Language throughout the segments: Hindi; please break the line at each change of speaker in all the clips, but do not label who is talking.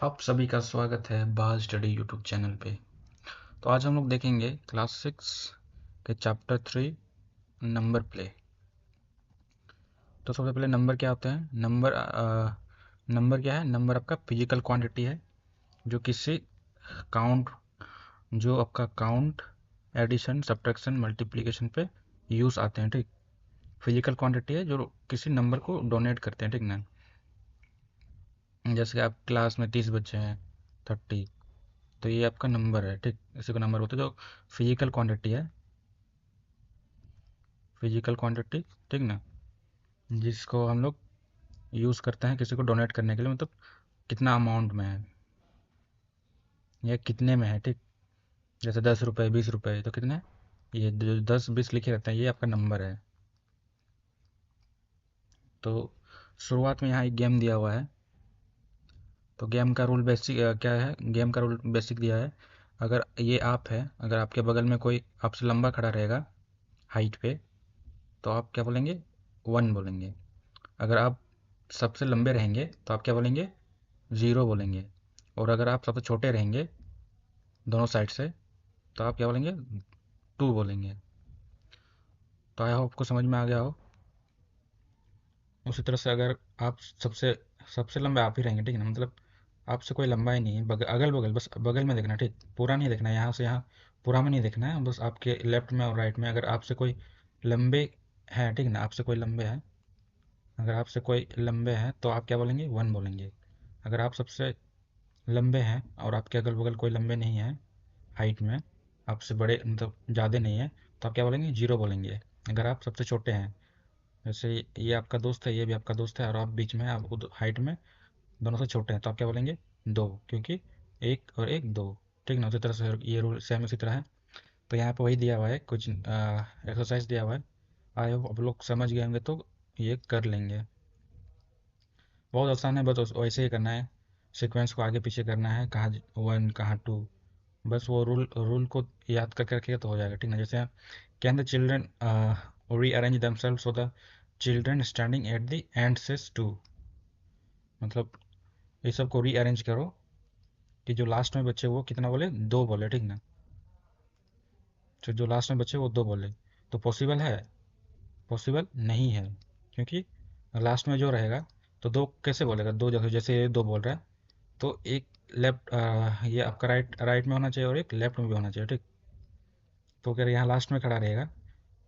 आप सभी का स्वागत है बाल स्टडी यूट्यूब चैनल पे। तो आज हम लोग देखेंगे क्लास 6 के चैप्टर 3 नंबर प्ले। तो सबसे पहले नंबर क्या होते हैं? नंबर क्या है? नंबर आपका फिजिकल क्वांटिटी है जो किसी काउंट जो आपका काउंट, एडिशन, सब्ट्रैक्शन, मल्टीप्लिकेशन पे यूज़ आते हैं। ठीक, फिजिकल क्वांटिटी है जो किसी नंबर को डोनेट करते हैं। ठीक ना, जैसे कि आप क्लास में 30 बच्चे हैं, 30, तो ये आपका नंबर है। ठीक, इसी को नंबर बोलते हैं जो फिजिकल क्वांटिटी है, फिजिकल क्वांटिटी। ठीक ना, जिसको हम लोग यूज़ करते हैं किसी को डोनेट करने के लिए, मतलब कितना अमाउंट में है या कितने में है। ठीक, जैसे 10 रुपये, 20 रुपये, तो कितने, ये जो 10 20 लिखे रहते हैं ये आपका नंबर है। तो शुरुआत में यहाँ एक गेम दिया हुआ है। तो गेम का रूल बेसिक क्या है? गेम का रूल बेसिक दिया है। अगर ये आप है, अगर आपके बगल में कोई आपसे लंबा खड़ा रहेगा हाइट पे, तो आप क्या बोलेंगे? 1 बोलेंगे। अगर आप सबसे लंबे रहेंगे तो आप क्या बोलेंगे? 0 बोलेंगे। और अगर आप सबसे छोटे रहेंगे दोनों साइड से, तो आप क्या बोलेंगे? 2 बोलेंगे। तो आई होप आपको समझ में आ गया हो। उसी तरह से अगर आप सबसे सबसे लंबे आप ही रहेंगे, ठीक है ना, मतलब आपसे कोई लंबा ही नहीं है, अगल बगल, बस बगल में देखना। ठीक, पूरा नहीं देखना है, यहाँ से यहाँ पूरा में नहीं देखना है, बस आपके लेफ्ट में और राइट में अगर आपसे कोई लंबे हैं, ठीक है ना, आपसे कोई लंबे हैं, अगर आपसे कोई लंबे हैं तो आप क्या बोलेंगे? 1 बोलेंगे। अगर आप सबसे लंबे हैं और आपके अगल बगल कोई लंबे नहीं हैं हाइट में, आपसे बड़े मतलब ज़्यादा नहीं है, तो आप क्या बोलेंगे? 0 बोलेंगे। अगर आप सबसे छोटे हैं, जैसे ये आपका दोस्त है, ये भी आपका दोस्त है, और आप बीच में, आप हाइट में दोनों से छोटे हैं, तो आप क्या बोलेंगे? 2, क्योंकि एक और एक 2। ठीक ना, उसी तरह से ये रूल सेम इसी तरह है। तो यहाँ पे वही दिया हुआ है, कुछ एक्सरसाइज दिया हुआ है। आई होप आप लोग समझ गए होंगे, तो ये कर लेंगे। बहुत आसान है, बस वैसे ही करना है। सीक्वेंस को आगे पीछे करना है, कहाँ 1 कहाँ 2, बस वो रूल को याद कर करके तो हो जाएगा। ठीक ना, जैसे can the children rearrange themselves so the children standing at the end says 2, मतलब ये सब को रीअरेंज करो कि जो लास्ट में बच्चे वो कितना बोले? 2 बोले। ठीक ना, तो जो लास्ट में बच्चे वो 2 बोले, तो पॉसिबल है? पॉसिबल नहीं है, क्योंकि लास्ट में जो रहेगा तो 2 कैसे बोलेगा? 2 जैसे जैसे ये 2 बोल रहा है, तो एक लेफ्ट, ये आपका राइट राइट में होना चाहिए और एक लेफ्ट में भी होना चाहिए। ठीक, तो अगर यहाँ लास्ट में खड़ा रहेगा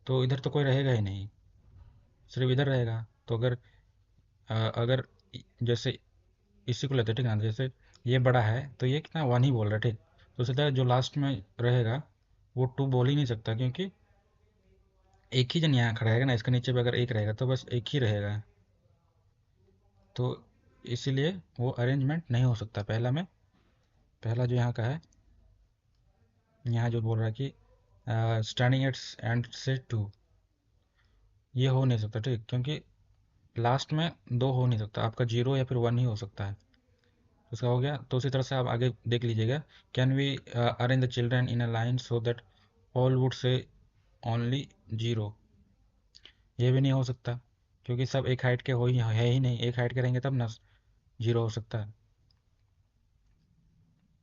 तो इधर तो कोई रहेगा ही नहीं, सिर्फ इधर रहेगा। तो अगर जैसे इसी को लेते हैं, ठीक है ना, जैसे ये बड़ा है तो ये कितना? 1 ही बोल रहा है। ठीक, तो सीधा जो लास्ट में रहेगा वो 2 बोल ही नहीं सकता, क्योंकि एक ही जन यहाँ खड़ा रहेगा ना, इसके नीचे भी अगर एक रहेगा तो बस एक ही रहेगा। तो इसीलिए वो अरेंजमेंट नहीं हो सकता पहला में। पहला जो यहाँ का है, यहाँ जो बोल रहा है कि स्टैंडिंग एट एंड से 2, ये हो नहीं सकता। ठीक, क्योंकि लास्ट में 2 हो नहीं सकता, आपका 0 या फिर 1 ही हो सकता है। तो इसका हो गया। तो उसी तरह से आप आगे देख लीजिएगा, can we arrange the children in a line so that all would say only 0, ये भी नहीं हो सकता, क्योंकि सब एक हाइट के हो ही है ही नहीं, एक हाइट के रहेंगे तब ना 0 हो सकता है।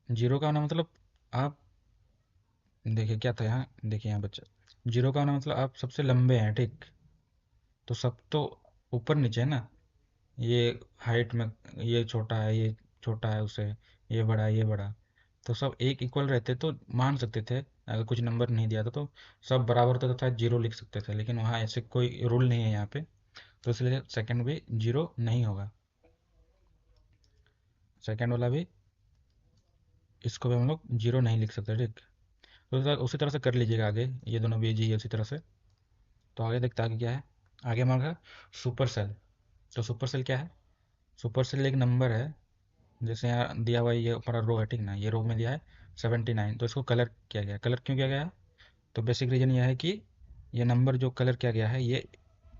0 का होना मतलब, आप देखिए क्या था यहाँ, देखिए यहाँ बच्चा, 0 का होना मतलब आप सबसे लंबे हैं। ठीक, तो सब तो ऊपर नीचे है ना, ये हाइट में ये छोटा है, ये छोटा है उससे, ये बड़ा है, ये बड़ा, तो सब एक इक्वल रहते तो मान सकते थे। अगर कुछ नंबर नहीं दिया था तो सब बराबर होता तो शायद 0 लिख सकते थे, लेकिन वहाँ ऐसे कोई रूल नहीं है यहाँ पे, तो इसलिए सेकंड भी 0 नहीं होगा। सेकंड वाला भी, इसको भी हम लोग 0 नहीं लिख सकते। ठीक, तो उसी तरह से कर लीजिएगा आगे, ये दोनों भी जी उसी तरह से। तो आगे देखते हैं आगे क्या है। आगे हमारा सुपर सेल। तो सुपर सेल क्या है? सुपर सेल एक नंबर है, जैसे यहाँ दिया हुआ है, ये हमारा रो है, ठीक ना, ये रो में दिया है 79, तो इसको कलर किया गया। कलर क्यों किया गया है? तो बेसिक रीज़न यह है कि ये नंबर जो कलर किया गया है, ये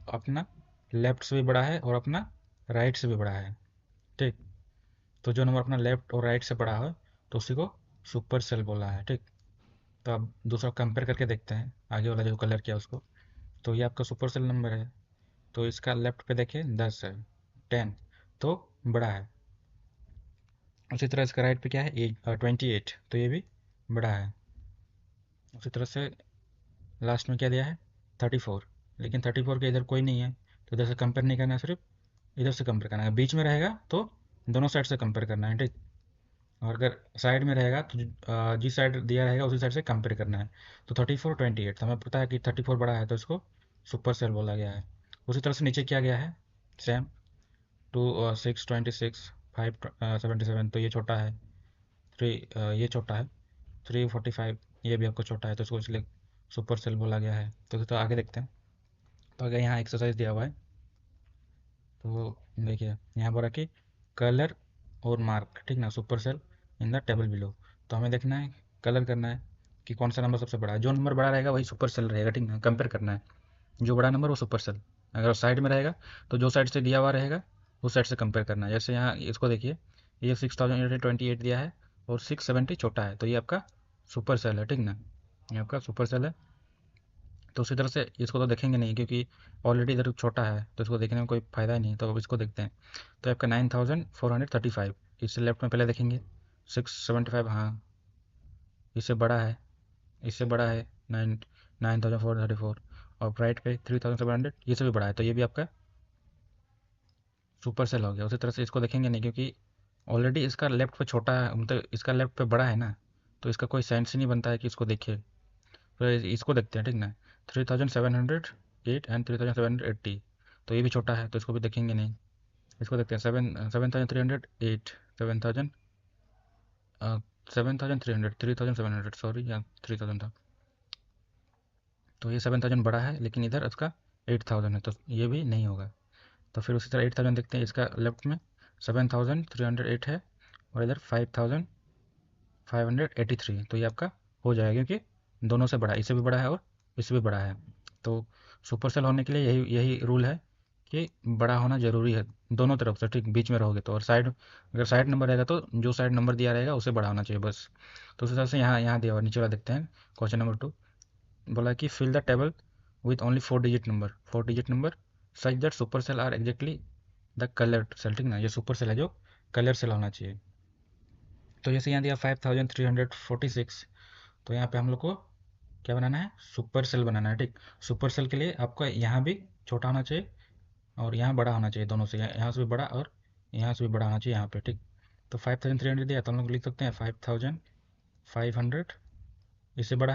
अपना लेफ्ट से भी बड़ा है और अपना राइट से भी बड़ा है। ठीक, तो जो नंबर अपना लेफ्ट और राइट से बड़ा है तो उसी को सुपर सेल बोला है। ठीक, तो अब दूसरा कंपेयर करके देखते हैं, आगे वाला जो कलर किया उसको। तो ये आपका सुपर सेल नंबर है, तो इसका लेफ्ट पे देखिए 10 है, 10 तो बड़ा है। उसी तरह इसका राइट पे क्या है, 28, तो ये भी बड़ा है। उसी तरह से लास्ट में क्या दिया है, 34, लेकिन 34 के इधर कोई नहीं है, तो इधर से कंपेयर नहीं करना है, सिर्फ इधर से कंपेयर करना है। बीच में रहेगा तो दोनों साइड से कंपेयर करना है, ठीक। और अगर साइड में रहेगा तो जिस साइड दिया रहेगा उसी साइड से कंपेयर करना है। तो 34 28, तो हमें पता है कि 34 बड़ा है, तो इसको सुपर सेल बोला गया है। उसी तरह से नीचे किया गया है सेम, 626, 577, तो ये छोटा है। 3 ये छोटा है। 345 ये भी आपको छोटा है, तो इसको इसलिए सुपर सेल बोला गया है। तो आगे देखते हैं। तो अगर यहाँ एक्सरसाइज दिया हुआ है, तो देखिए यहाँ पर कि कलर और मार्क, ठीक ना, super cell in the table below. तो हमें देखना है, कलर करना है कि कौन सा नंबर सबसे बड़ा है। जो नंबर बड़ा रहेगा वही सुपर सेल रहेगा, ठीक ना, कंपेयर करना है। जो बड़ा नंबर वो सुपर सेल। अगर साइड में रहेगा तो जो साइड से दिया हुआ रहेगा उस साइड से कंपेयर करना है। जैसे यहाँ इसको देखिए, ये 6828 दिया है और 670 छोटा है, तो ये आपका सुपर सेल है, ठीक ना, ये आपका सुपर सेल है। तो उसी तरह से इसको तो देखेंगे नहीं, क्योंकि ऑलरेडी इधर छोटा है, तो इसको देखने में कोई फ़ायदा ही नहीं है। तो अब इसको देखते हैं। तो आपका 9435, इससे लेफ्ट में पहले देखेंगे। 675, हाँ, इससे बड़ा है, इससे बड़ा है। 9434। और राइट पे 3700, ये से भी बड़ा है, तो ये भी आपका सुपर सेल हो गया। उसी तरह से इसको देखेंगे नहीं, क्योंकि ऑलरेडी इसका लेफ्ट पे छोटा है, मतलब इसका लेफ्ट पे बड़ा है ना, तो इसका कोई सेंस ही नहीं बनता है कि इसको देखिए। तो इसको देखते हैं, ठीक ना। 3708 एंड 3780, तो ये भी छोटा है, तो इसको भी देखेंगे नहीं। इसको देखते हैं, 7308, 7000, 7300, 3700, सॉरी, या 3000 था। तो ये 7000 बड़ा है, लेकिन इधर इसका 8000 है, तो ये भी नहीं होगा। तो फिर उसी तरह 8000 देखते हैं, इसका लेफ्ट में 7308 है, और इधर 5583, तो ये आपका हो जाएगा, क्योंकि दोनों से बड़ा है, इससे भी बड़ा है और इससे भी बड़ा है। तो सुपर सेल होने के लिए यही यही रूल है कि बड़ा होना ज़रूरी है दोनों तरफ से, ठीक। बीच में रहोगे तो, और साइड, अगर साइड नंबर रहेगा तो जो साइड नंबर दिया रहेगा उसे बड़ा होना चाहिए, बस। तो उस हिसाब से यहाँ यहाँ दिया हुआ, नीचे वाला देखते हैं। क्वेश्चन नंबर 2 बोला कि fill the table with only 4 digit number such that super cell are exactly the colour cell, ठीक ना, ये सुपर सेल है जो कलर सेल होना चाहिए। तो जैसे यहाँ दिया 5346, तो यहाँ पे हम लोग को क्या बनाना है, सुपर सेल बनाना है, ठीक। सुपर सेल के लिए आपको यहाँ भी छोटा होना चाहिए और यहाँ बड़ा होना चाहिए, दोनों से, यहाँ से भी बड़ा और यहाँ से भी बड़ा होना चाहिए यहाँ पे, ठीक। तो 5300 दिया, तो हम लोग लिख सकते हैं 5500, इससे बड़ा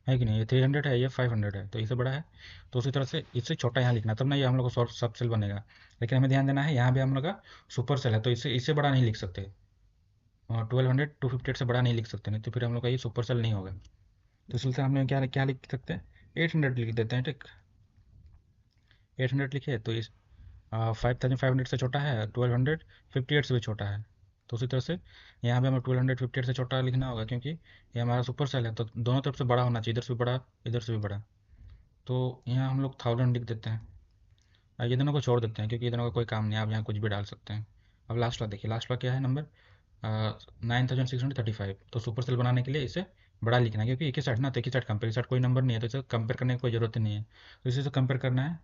है कि नहीं, ये 300 है, ये 500 है, तो इससे बड़ा है। तो उसी तरह से इससे छोटा यहाँ लिखना, तब ना ये हम लोग को सब सेल बनेगा। लेकिन हमें ध्यान देना है, यहाँ भी हम लोग का सुपर सेल है, तो इससे बड़ा नहीं लिख सकते। 1200 258 से बड़ा नहीं लिख सकते, नहीं तो फिर हम लोग का ये सुपर सेल नहीं होगा। तो इस सिलसिले में हम क्या क्या लिख सकते हैं, 800 लिख देते हैं, ठीक। 800 लिखे, तो इस 5500 से छोटा है, 1258 से भी छोटा है। तो उसी तरह से यहाँ पे हमें 1258 से छोटा लिखना होगा, क्योंकि ये हमारा सुपर सेल है, तो दोनों तरफ से बड़ा होना चाहिए, इधर से भी बड़ा, इधर से भी बड़ा। तो यहाँ हम लोग 1000 लिख देते हैं। ये दोनों को छोड़ देते हैं, क्योंकि ये दोनों का कोई काम नहीं है, आप यहाँ कुछ भी डाल सकते हैं। अब लास्ट वाला देखिए, लास्ट वाला क्या है, नंबर 9635। तो सुपर सेल बनाने के लिए इसे बड़ा लिखना है, क्योंकि एक ही साइड ना, तो एक ही साइड कंपेयर, साइड कोई नंबर नहीं है, तो इसे कंपेयर करने की कोई ज़रूरत ही नहीं है। तो इसे कंपेयर करना है,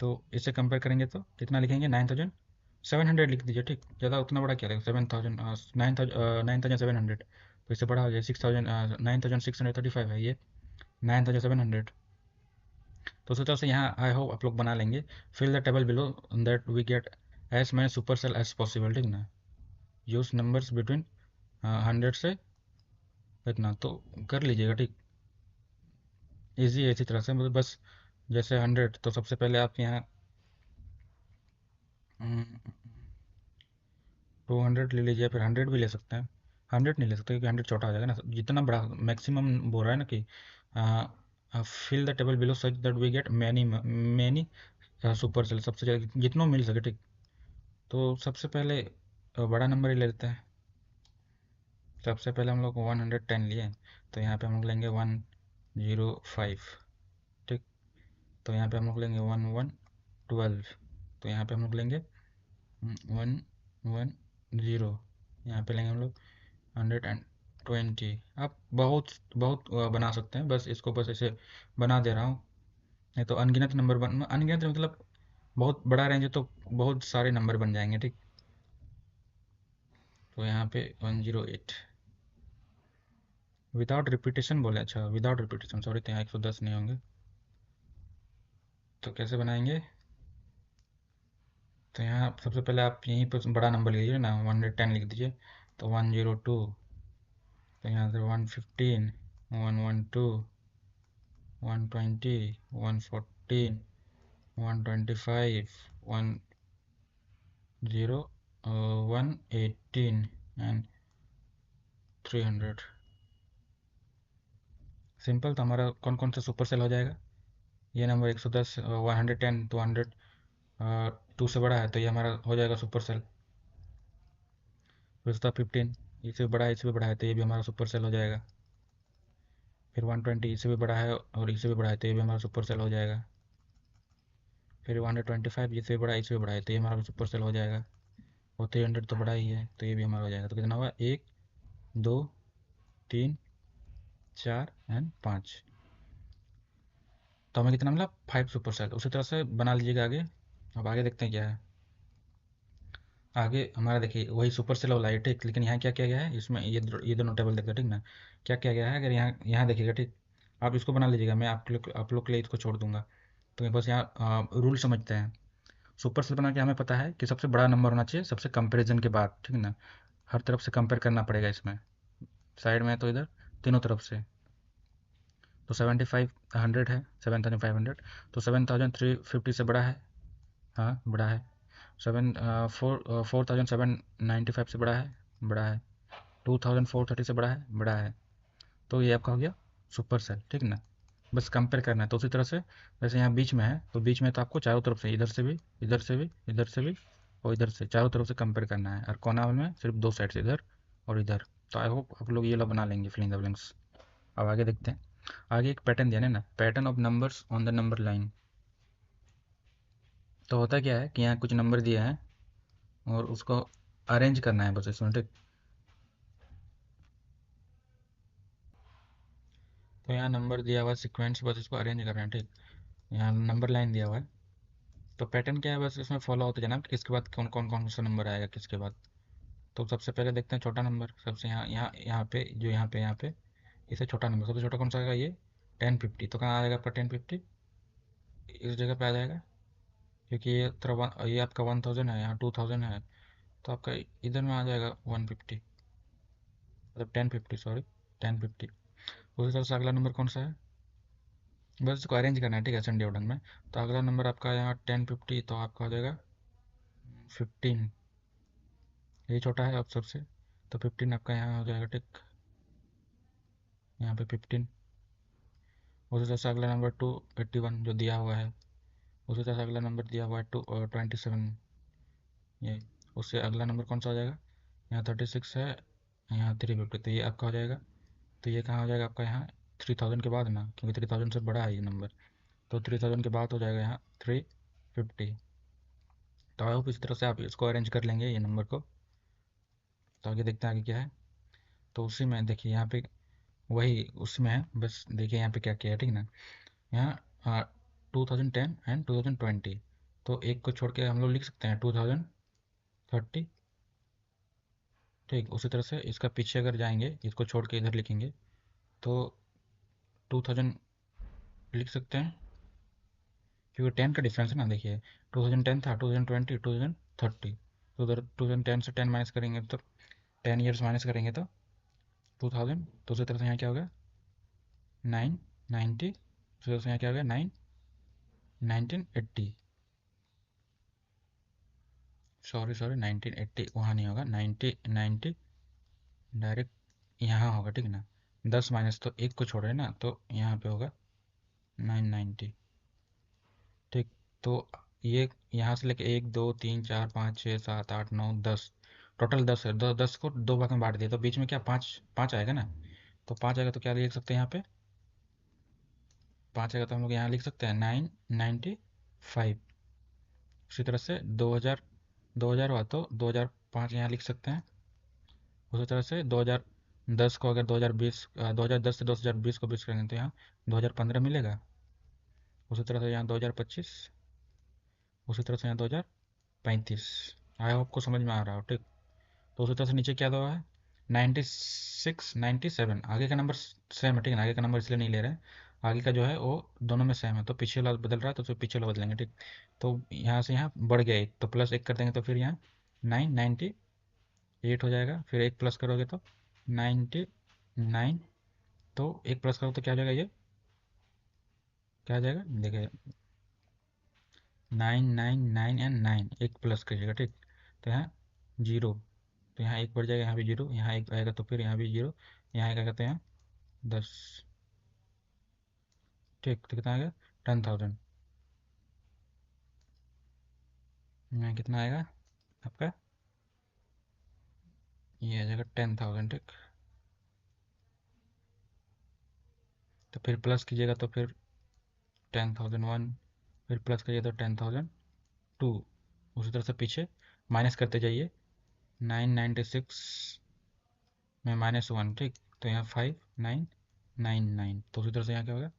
तो इससे कंपेयर करेंगे तो कितना लिखेंगे, 9700 लिख दीजिए, ठीक। ज़्यादा उतना बड़ा क्या लगेगा, 7000, 9700, तो इससे बड़ा हो जाए 6000, 9635 है ये, 9700। तो उसी तरह से यहाँ आई होप आप लोग बना लेंगे। Fill the table below that we get as many super cell as possible, ठीक ना। यूज नंबर्स बिटवीन 100 से इतना, तो कर लीजिएगा, ठीक। ईजी है, इसी तरह से, मतलब बस जैसे 100, तो सबसे पहले आप यहाँ 200 ले लीजिए, फिर 100 भी ले सकते हैं। 100 नहीं ले सकते, क्योंकि 100 छोटा हो जाएगा ना, जितना बड़ा मैक्सिमम बोल रहा है ना कि fill the table below such that we get many many super cell, सबसे ज़्यादा जितना मिल सके, ठीक। तो सबसे पहले बड़ा नंबर ही ले लेते हैं। सबसे पहले हम लोग 110 लिए, तो यहाँ पे हम लोग लेंगे 105, ठीक। तो यहाँ पे हम लोग लेंगे 1112, तो यहाँ पे हम लोग लेंगे 110, यहाँ पे लेंगे हम लोग 120। आप बहुत बहुत बना सकते हैं, बस इसको बस ऐसे बना दे रहा हूँ। नहीं तो अनगिनत नंबर अनगिनत मतलब बहुत बड़ा रेंज है, तो बहुत सारे नंबर बन जाएंगे, ठीक। तो यहाँ पे 108 विदाउट रिपीटेशन बोले। अच्छा विदाउट रिपीटेशन, सॉरी, तो यहाँ 110 नहीं होंगे। तो कैसे बनाएंगे? तो यहाँ सबसे पहले आप यहीं पर बड़ा नंबर लिख लीजिए ना, 110 लिख दीजिए। तो 102, तो यहाँ से 115, 112, 120, 114, 125, 118 एंड 300। सिंपल। तो हमारा कौन कौन सा सुपर सेल हो जाएगा? ये नंबर 110, 110, 200, 2 से बड़ा है तो ये हमारा हो जाएगा सुपर सेल। फिर उसका 15, इससे बड़ा है, इससे भी बड़ा है तो ये भी हमारा सुपर सेल हो जाएगा। फिर 120, इससे भी बड़ा है और इससे भी बड़ा है तो ये भी हमारा सुपर सेल हो जाएगा। फिर 125, इससे भी बड़ा है, इससे भी बड़ा है तो ये हमारा सुपर सेल हो जाएगा। और 300 तो बड़ा ही है तो ये भी हमारा हो जाएगा। तो कितना हुआ? 1, 2, 3, 4 एंड 5। तो हमें कितना मिला? 5 सुपर सेल। उसी तरह से बना लीजिएगा आगे। अब आगे देखते हैं क्या है। आगे हमारा देखिए वही सुपर सेल वाला है, ठीक। लेकिन यहाँ क्या किया गया है, इसमें ये दोनों टेबल देखते हैं, ठीक ना। क्या किया गया है, अगर यहाँ यहाँ देखिएगा, ठीक। आप इसको बना लीजिएगा, मैं आप लोग के लिए इसको छोड़ दूंगा। तो बस यहाँ रूल समझते हैं। सुपर सेल बना के हमें पता है कि सबसे बड़ा नंबर होना चाहिए सबसे कंपैरिजन के बाद, ठीक ना। हर तरफ से कंपेयर करना पड़ेगा इसमें। साइड में तो इधर तीनों तरफ से। तो 7500 है, 7500। तो 7350 से बड़ा है। हाँ बड़ा है। 4795 से बड़ा है। बड़ा है। 2430 से बड़ा है। बड़ा है। तो ये आपका हो गया सुपर सेल, ठीक ना। बस कंपेयर करना है। तो उसी तरह से वैसे यहाँ बीच में है तो बीच में तो आपको चारों तरफ से, इधर से भी, इधर से भी, इधर से भी और इधर से, चारों तरफ से कंपेयर करना है। और कोना में सिर्फ दो साइड से, इधर और इधर। तो आई होप आप लोग ये लोग बना लेंगे फिलिंग द ब्लैंक्स। अब आगे देखते हैं। आगे एक पैटर्न दिया है ना, pattern of numbers on the number line. तो होता क्या है कि यहाँ कुछ नंबर दिए हैं और उसको अरेंज करना है बस इसमें, ठीक। तो यहाँ नंबर दिया हुआ है सीक्वेंस, बस इसको अरेंज करना है, ठीक। यहाँ नंबर लाइन दिया हुआ है। तो पैटर्न क्या है, बस इसमें फॉलो होते जाना कि किसके बाद कौन कौन कौन सा नंबर आएगा किसके बाद। तो सबसे पहले देखते हैं छोटा नंबर, सबसे यहाँ यहाँ यहाँ पे जो यहाँ पे इससे छोटा नंबर, सबसे छोटा कौन सा आएगा? ये 1050। तो कहाँ आएगा आपका 1050? इस जगह पे आ जाएगा, क्योंकि ये आपका 1000 है, यहाँ 2000 है। तो आपका इधर में आ जाएगा 150, मतलब 1050, सॉरी 1050। उसी तरह से अगला नंबर कौन सा है, बस इसको अरेंज करना है, ठीक है, संडे ऑर्डर में। तो अगला नंबर आपका यहाँ 1050, तो आपका हो जाएगा 15। ये छोटा है अब सबसे, तो 15 आपका यहाँ हो जाएगा, ठीक। यहाँ पे 15। उसी तरह से अगला नंबर 281 जो दिया हुआ है। उसी तरह से अगला नंबर दिया हुआ है 27। ये उससे अगला नंबर कौन सा हो जाएगा? यहाँ 36 है, यहाँ 350, तो ये आपका हो जाएगा। तो ये कहाँ हो जाएगा आपका? यहाँ 3000 के बाद ना, क्योंकि 3000 से बड़ा है ये नंबर। तो 3000 के बाद हो जाएगा यहाँ 350। तो आई होप इस तरह से आप इसको अरेंज कर लेंगे ये नंबर को। तो आगे देखते हैं आगे क्या है। तो उसी में देखिए यहाँ पे वही उसमें है, बस देखिए यहाँ पे क्या किया है, ठीक ना। यहाँ 2010 एंड 2020, तो एक को छोड़ के हम लोग लिख सकते हैं 2030, ठीक। उसी तरह से इसका पीछे अगर जाएंगे, इसको छोड़ के इधर लिखेंगे तो 2000 लिख सकते हैं, क्योंकि 10 का डिफरेंस है ना। देखिए 2010 था, 2020, 2030। तो उधर 2010 से 10 माइनस करेंगे तो 10 ईयर्स माइनस करेंगे तो 2000। तो उसी तरह से यहाँ क्या होगा 990। उसी तरह से यहाँ क्या होगा 1980, सॉरी 1980 वहाँ नहीं होगा, 90 डायरेक्ट यहाँ होगा, ठीक ना। 10 माइनस तो एक को छोड़ रहे हैं ना, तो यहाँ पे होगा 990, ठीक। तो ये यहाँ से लेके 1 2 3 4 5 6 7 8 9 10, टोटल 10 है। 10 को दो भाग में बांट दिया तो बीच में क्या पाँच पाँच आएगा ना। तो पाँच आएगा तो क्या लिख सकते हैं यहाँ पे? पाँच आएगा तो हम लोग यहाँ लिख सकते हैं 995। उसी तरह से 2000 हुआ तो 2005 यहाँ लिख सकते हैं। उसी तरह से 2010 को अगर 2020, 2010 से 2020 को 20 करेंगे तो यहाँ 2015 मिलेगा। उसी तरह से यहाँ 2025, उसी तरह से यहाँ 2035। आई होप को समझ में आ रहा हो, ठीक। तो उसी तरह से नीचे क्या हुआ है 96 97, आगे का नंबर सेम है, ठीक है ना, आगे का नंबर इसलिए नहीं ले रहे हैं, आगे का जो है वो दोनों में सेम है, तो पीछे वाला बदल रहा है तो फिर पीछे वाला बदलेंगे, ठीक। तो यहाँ से यहाँ बढ़ गया एक, तो प्लस एक कर देंगे तो फिर यहाँ 998 हो जाएगा, फिर एक प्लस करोगे तो 99, तो एक प्लस करो तो क्या हो जाएगा, ये क्या आ जाएगा देखिए 999 एंड 9, एक प्लस करिएगा, ठीक। तो यहाँ जीरो, तो यहाँ एक बढ़ जाएगा, यहाँ भी जीरो, यहाँ एक आएगा तो फिर यहाँ भी जीरो, यहाँ एक आएगा तो यहाँ 10, ठीक। तो कितना आएगा 10,000, यहाँ कितना आएगा आपका, ये आ जाएगा 10,000, ठीक। तो फिर प्लस कीजिएगा तो फिर 10,001, फिर प्लस करिएगा तो 10,002, उसी तरह से पीछे माइनस करते जाइए, 996 में -1, ठीक। तो यहाँ 5999, तो उसी तरह से यहाँ क्या होगा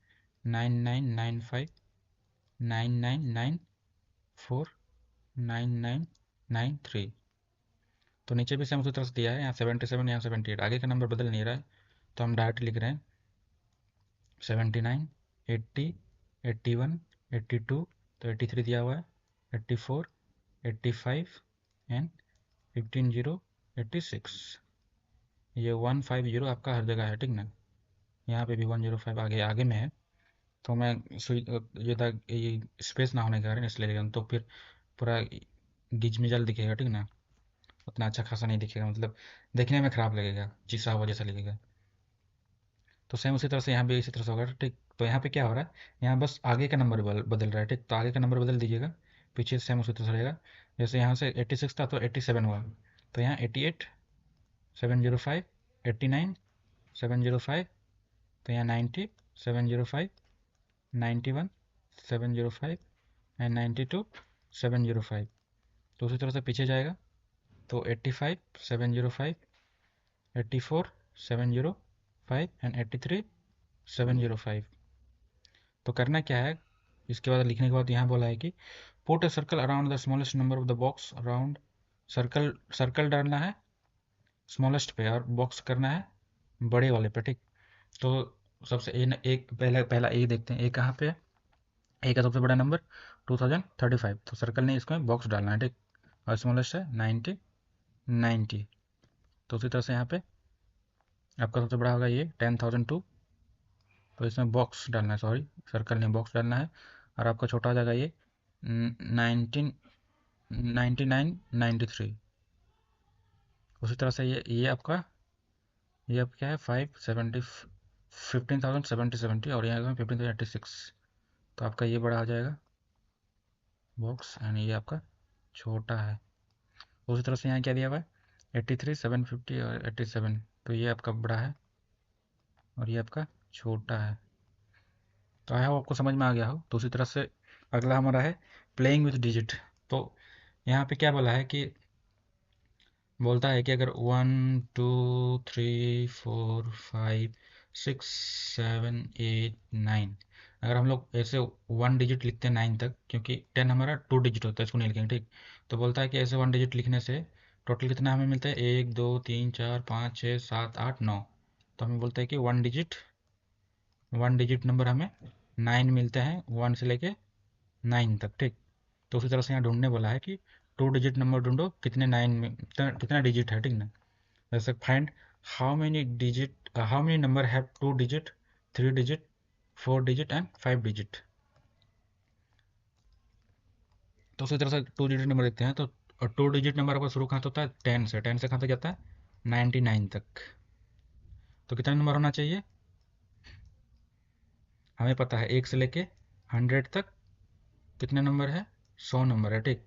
9995 9994 9993। तो नीचे भी सेम उसी तरह से दिया है, यहाँ 77, यहाँ 78, आगे का नंबर बदल नहीं रहा है, तो हम डायरेक्ट लिख रहे हैं 79 80 81 82, तो 83 दिया हुआ है, 84 85 एंड 15 86, ये 150 आपका हर जगह है, ठीक ना। यहाँ पे भी 105 आगे आगे में है, तो मैं सुई ये था ये स्पेस ना होने के कारण इसलिए लिखा हूँ, तो फिर पूरा गिजमिजल दिखेगा, ठीक ना, उतना अच्छा खासा नहीं दिखेगा, मतलब देखने में खराब लगेगा, चिसा हुआ जैसा लगेगा। तो सेम उसी तरह से यहाँ भी इसी तरह से होगा, ठीक। तो यहाँ पे क्या हो रहा है, यहाँ बस आगे का नंबर बदल रहा है, ठीक। तो आगे का नंबर बदल दीजिएगा, पीछे सेम उसी तरह से रहेगा, जैसे यहाँ से 86 था तो 87 हुआ, तो यहाँ 88 705 89 705, तो यहाँ 90 705 91 705 एंड 92 705, तो उसी तरह से पीछे जाएगा, तो 85 705 84 705 एंड 83 705। तो करना क्या है, इसके बाद लिखने के बाद यहाँ बोला है कि put a circle around the smallest number of the box around, circle circle डालना है स्मॉलेस्ट पे और बॉक्स करना है बड़े वाले पे, ठीक। तो सबसे एक पहला पहला ए देखते हैं, ए कहाँ पे है, ए का सबसे बड़ा नंबर 2035, तो सर्कल ने इसमें बॉक्स डालना है, ठीक। और स्मॉलेस्ट है 90 तो उसी तरह से यहाँ पे आपका सबसे बड़ा होगा ये 10,002, तो इसमें बॉक्स डालना है, सॉरी सर्कल ने बॉक्स डालना है, और आपका छोटा हो जाएगा ये 199993, उसी तरह से ये आपका क्या है 15,070 और यहाँ 15,086, तो आपका ये बड़ा हो जाएगा बॉक्स एंड ये आपका छोटा है। उसी तरह से यहाँ क्या दिया हुआ है 83 750 और 87, तो ये आपका बड़ा है और ये आपका छोटा है। तो आया हो आपको समझ में आ गया हो। तो उसी तरह से अगला हमारा है प्लेइंग विथ डिजिट। तो यहाँ पे क्या बोला है कि बोलता है कि अगर 1 2 3 4 5 6 7 8 9, अगर हम लोग ऐसे 1 डिजिट लिखते हैं 9 तक, क्योंकि 10 हमारा 2 डिजिट होता है, इसको नहीं लिखेंगे, ठीक। तो बोलता है कि ऐसे 1 डिजिट लिखने से टोटल कितना हमें मिलता है 1 2 3 4 5 6 7 8 9, तो हमें बोलता है कि 1 डिजिट नंबर हमें 9 मिलते हैं 1 से लेके 9 तक, ठीक। तो उसी तरह से यहाँ ढूंढने बोला है कि 2 डिजिट नंबर ढूंढो कितने 9 में कितना डिजिट है, ठीक ना। जैसे find how many number have 2 digit 3 digit 4 digit and 5 digit. तो उसी तरह से 2 डिजिट नंबर देखते हैं, तो 2 डिजिट नंबर आपका शुरू कहाँ से होता है 10 से कहाँ तक जाता है 99 तक। तो कितना नंबर होना चाहिए, हमें पता है 1 से लेके 100 तक कितने नंबर है 100 नंबर है, ठीक।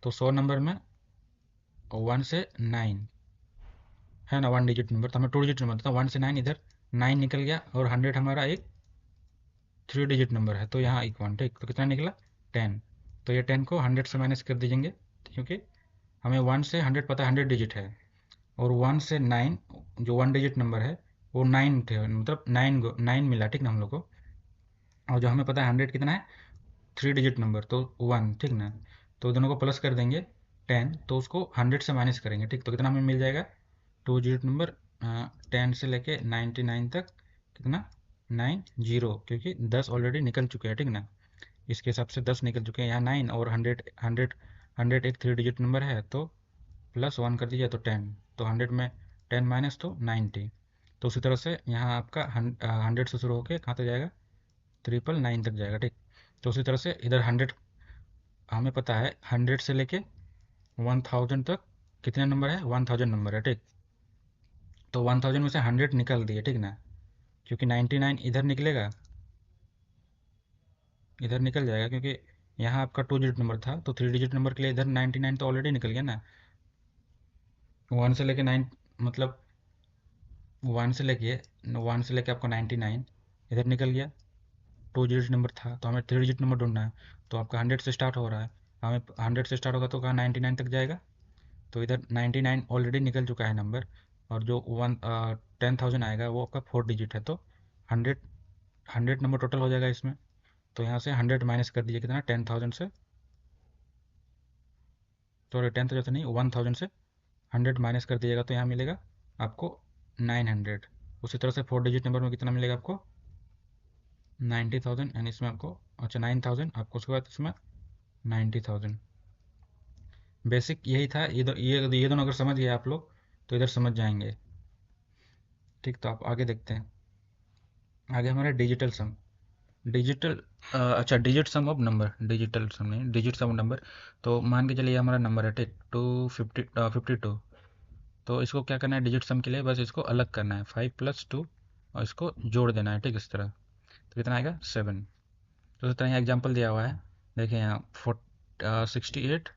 तो 100 नंबर में 1 से 9 है ना 1 डिजिट नंबर, तो हमें 2 डिजिट नंबर था 1 से 9, इधर 9 निकल गया, और 100 हमारा एक 3 डिजिट नंबर है, तो यहाँ एक 1, ठीक। तो कितना निकला 10, तो ये 10 को 100 से माइनस कर दीजिएंगे, क्योंकि हमें 1 से 100 पता है 100 डिजिट है, और 1 से 9 जो 1 डिजिट नंबर है वो 9 थे, मतलब 9 मिला, ठीक ना हम लोग को। और जो हमें पता है 100 कितना है 3 डिजिट नंबर, तो 1, ठीक ना। तो दोनों को प्लस कर देंगे, 10, तो उसको 100 से माइनस करेंगे, ठीक। तो कितना हमें मिल जाएगा, 2 डिजिट नंबर 10 से लेके 99 तक कितना, 90, क्योंकि 10 ऑलरेडी निकल चुके हैं, ठीक ना। इसके हिसाब से 10 निकल चुके हैं, यहाँ 9 और 100 100 100 एक 3 डिजिट नंबर है, तो +1 कर दीजिए तो 10, तो 100 में 10 माइनस तो 90। तो उसी तरह से यहाँ आपका 100 से शुरू होकर कहाँ तक जाएगा, 999 तक जाएगा, ठीक। तो उसी तरह से इधर 100, हमें पता है 100 से लेके 1000 तक कितने नंबर है, 1000 नंबर है, ठीक। तो 1000 में से 100 निकल दिए, ठीक ना, क्योंकि 99 इधर निकलेगा, इधर निकल जाएगा, क्योंकि यहाँ आपका 2 डिजिट नंबर था, तो 3 डिजिट नंबर के लिए इधर 99 तो ऑलरेडी निकल गया ना। 1 से लेके 9, मतलब 1 से लेके आपका 99 इधर निकल गया, 2 डिजिट नंबर था, तो हमें 3 डिजिट नंबर ढूंढना है, तो आपका 100 से स्टार्ट हो रहा है, हमें 100 से स्टार्ट होगा तो कहाँ 99 तक जाएगा, तो इधर 99 ऑलरेडी निकल चुका है नंबर, और जो 10,000 आएगा वो आपका 4 डिजिट है, तो 100 100 नंबर टोटल हो जाएगा इसमें। तो यहाँ से 100 माइनस कर दीजिए, कितना, 10,000 से, सॉरी 10,000 से नहीं, 1000 से 100 माइनस कर दीजिएगा, तो यहाँ मिलेगा आपको 900। उसी तरह से 4 डिजिट नंबर में कितना मिलेगा आपको, 90,000, यानी इसमें आपको, अच्छा 9,000 आपको, उसके बाद इसमें 90,000। बेसिक यही था, ये दोनों अगर समझ गए आप लोग तो इधर समझ जाएंगे, ठीक। तो आप आगे देखते हैं, आगे हमारा डिजिटल सम, डिजिटल अच्छा digit sum of number, digital sum नहीं, डिजिट सम ऑफ नंबर। तो मान के चलिए हमारा नंबर है, ठीक, 52, तो इसको क्या करना है, डिजिट सम के लिए बस इसको अलग करना है, 5 + 2, और इसको जोड़ देना है, ठीक, इस तरह, तो कितना आएगा, 7। तो इस तरह यहाँ एग्जाम्पल दिया हुआ है, देखिए यहाँ 68,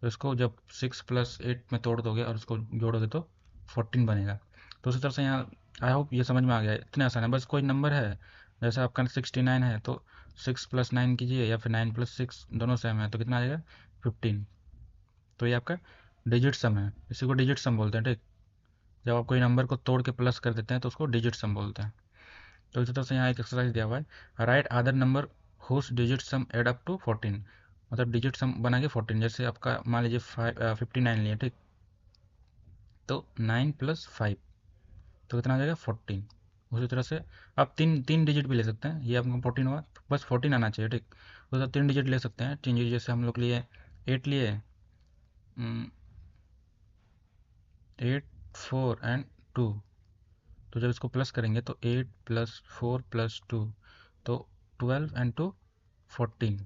तो इसको जब 6 + 8 में तोड़ दोगे और उसको जोड़ोगे तो 14 बनेगा। तो उसी तरह से यहाँ, आई होप ये समझ में आ गया, इतना आसान है, बस कोई नंबर है, जैसे आपका 69 है, तो 6 + 9 कीजिए, या फिर 9 + 6, दोनों सेम है, तो कितना आ जाएगा, 15। तो ये आपका डिजिट सम है, इसी को डिजिट सम बोलते हैं, ठीक। जब आप कोई नंबर को तोड़ के प्लस कर देते हैं तो उसको डिजिट सम बोलते हैं। तो इसी तरह से यहाँ एक एक्सरसाइज दिया हुआ है, right other number whose digit sum add up to 14, मतलब डिजिट सम बना के 14, जैसे आपका मान लीजिए 59 लिए, ठीक, तो 9 + 5, तो कितना आ जाएगा, 14। उसी तरह से आप तीन तीन डिजिट भी ले सकते हैं, ये आपका 14 हुआ, बस 14 आना चाहिए, ठीक। तो 3 डिजिट ले सकते हैं, 3 डिजिट जैसे हम लोग लिए 8 लिए, 8, 4 एंड 2, तो जब इसको प्लस करेंगे तो 8 + 4 + 2, तो 12 एंड 2 14,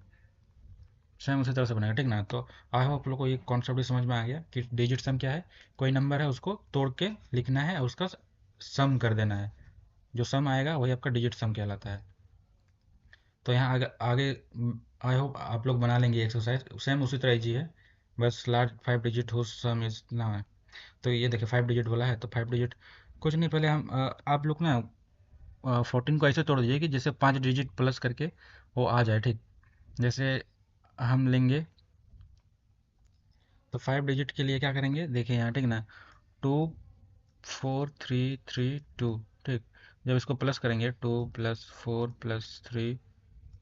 सेम उसी तरह से बनेगा, ठीक ना। तो आई होप आप लोग को ये कॉन्सेप्ट भी समझ में आ गया कि डिजिट सम क्या है, कोई नंबर है उसको तोड़ के लिखना है और उसका सम कर देना है, जो सम आएगा वही आपका डिजिट सम कहलाता है। तो यहाँ आगे आगे आई होप आप लोग बना लेंगे एक्सरसाइज, सेम उसी तरह इजी है, बस लार्ज 5 डिजिट हो सम इज ना है। तो ये देखिए 5 डिजिट वाला है, तो 5 डिजिट कुछ नहीं, पहले हम आप लोग ना 14 को ऐसे तोड़ दीजिए कि जैसे 5 डिजिट प्लस करके वो आ जाए, ठीक। जैसे हम लेंगे, तो 5 डिजिट के लिए क्या करेंगे, देखिए यहाँ, ठीक ना, 2 4 3 3 2, ठीक। जब इसको प्लस करेंगे, 2 + 4 + 3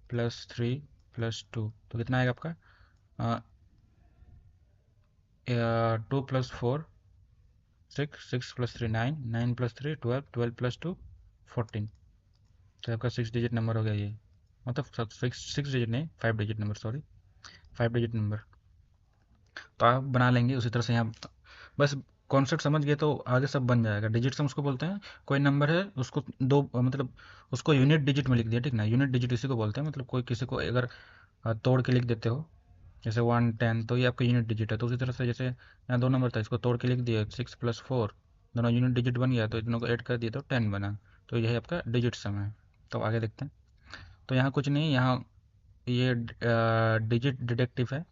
+ 3 + 2, तो कितना आएगा आपका, 2 + 4 6, 6 + 3 9, 9 + 3 12, 12 + 2 14, तो आपका 6 डिजिट नंबर हो गया ये, मतलब 6 डिजिट नहीं, 5 digit number, sorry, 5 digit number. तो आप बना लेंगे उसी तरह से यहाँ, बस कॉन्सेप्ट समझ गए तो आगे सब बन जाएगा। डिजिट सम उसको बोलते हैं, कोई नंबर है उसको दो, मतलब उसको यूनिट डिजिट में लिख दिया, ठीक ना, यूनिट डिजिट इसी को बोलते हैं, मतलब कोई किसी को अगर तोड़ के लिख देते हो, जैसे 110, तो ये आपका यूनिट डिजिट है। तो उसी तरह से जैसे यहाँ 2 नंबर था, इसको तोड़ के लिख दिया, 6 + 4, दोनों यूनिट डिजिट बन गया, तो इन दोनों को ऐड कर दिया तो 10 बना, तो यही आपका डिजिट सम है। तो आगे देखते हैं, तो यहाँ कुछ नहीं, यहाँ ये डिजिट डिटेक्टिव है,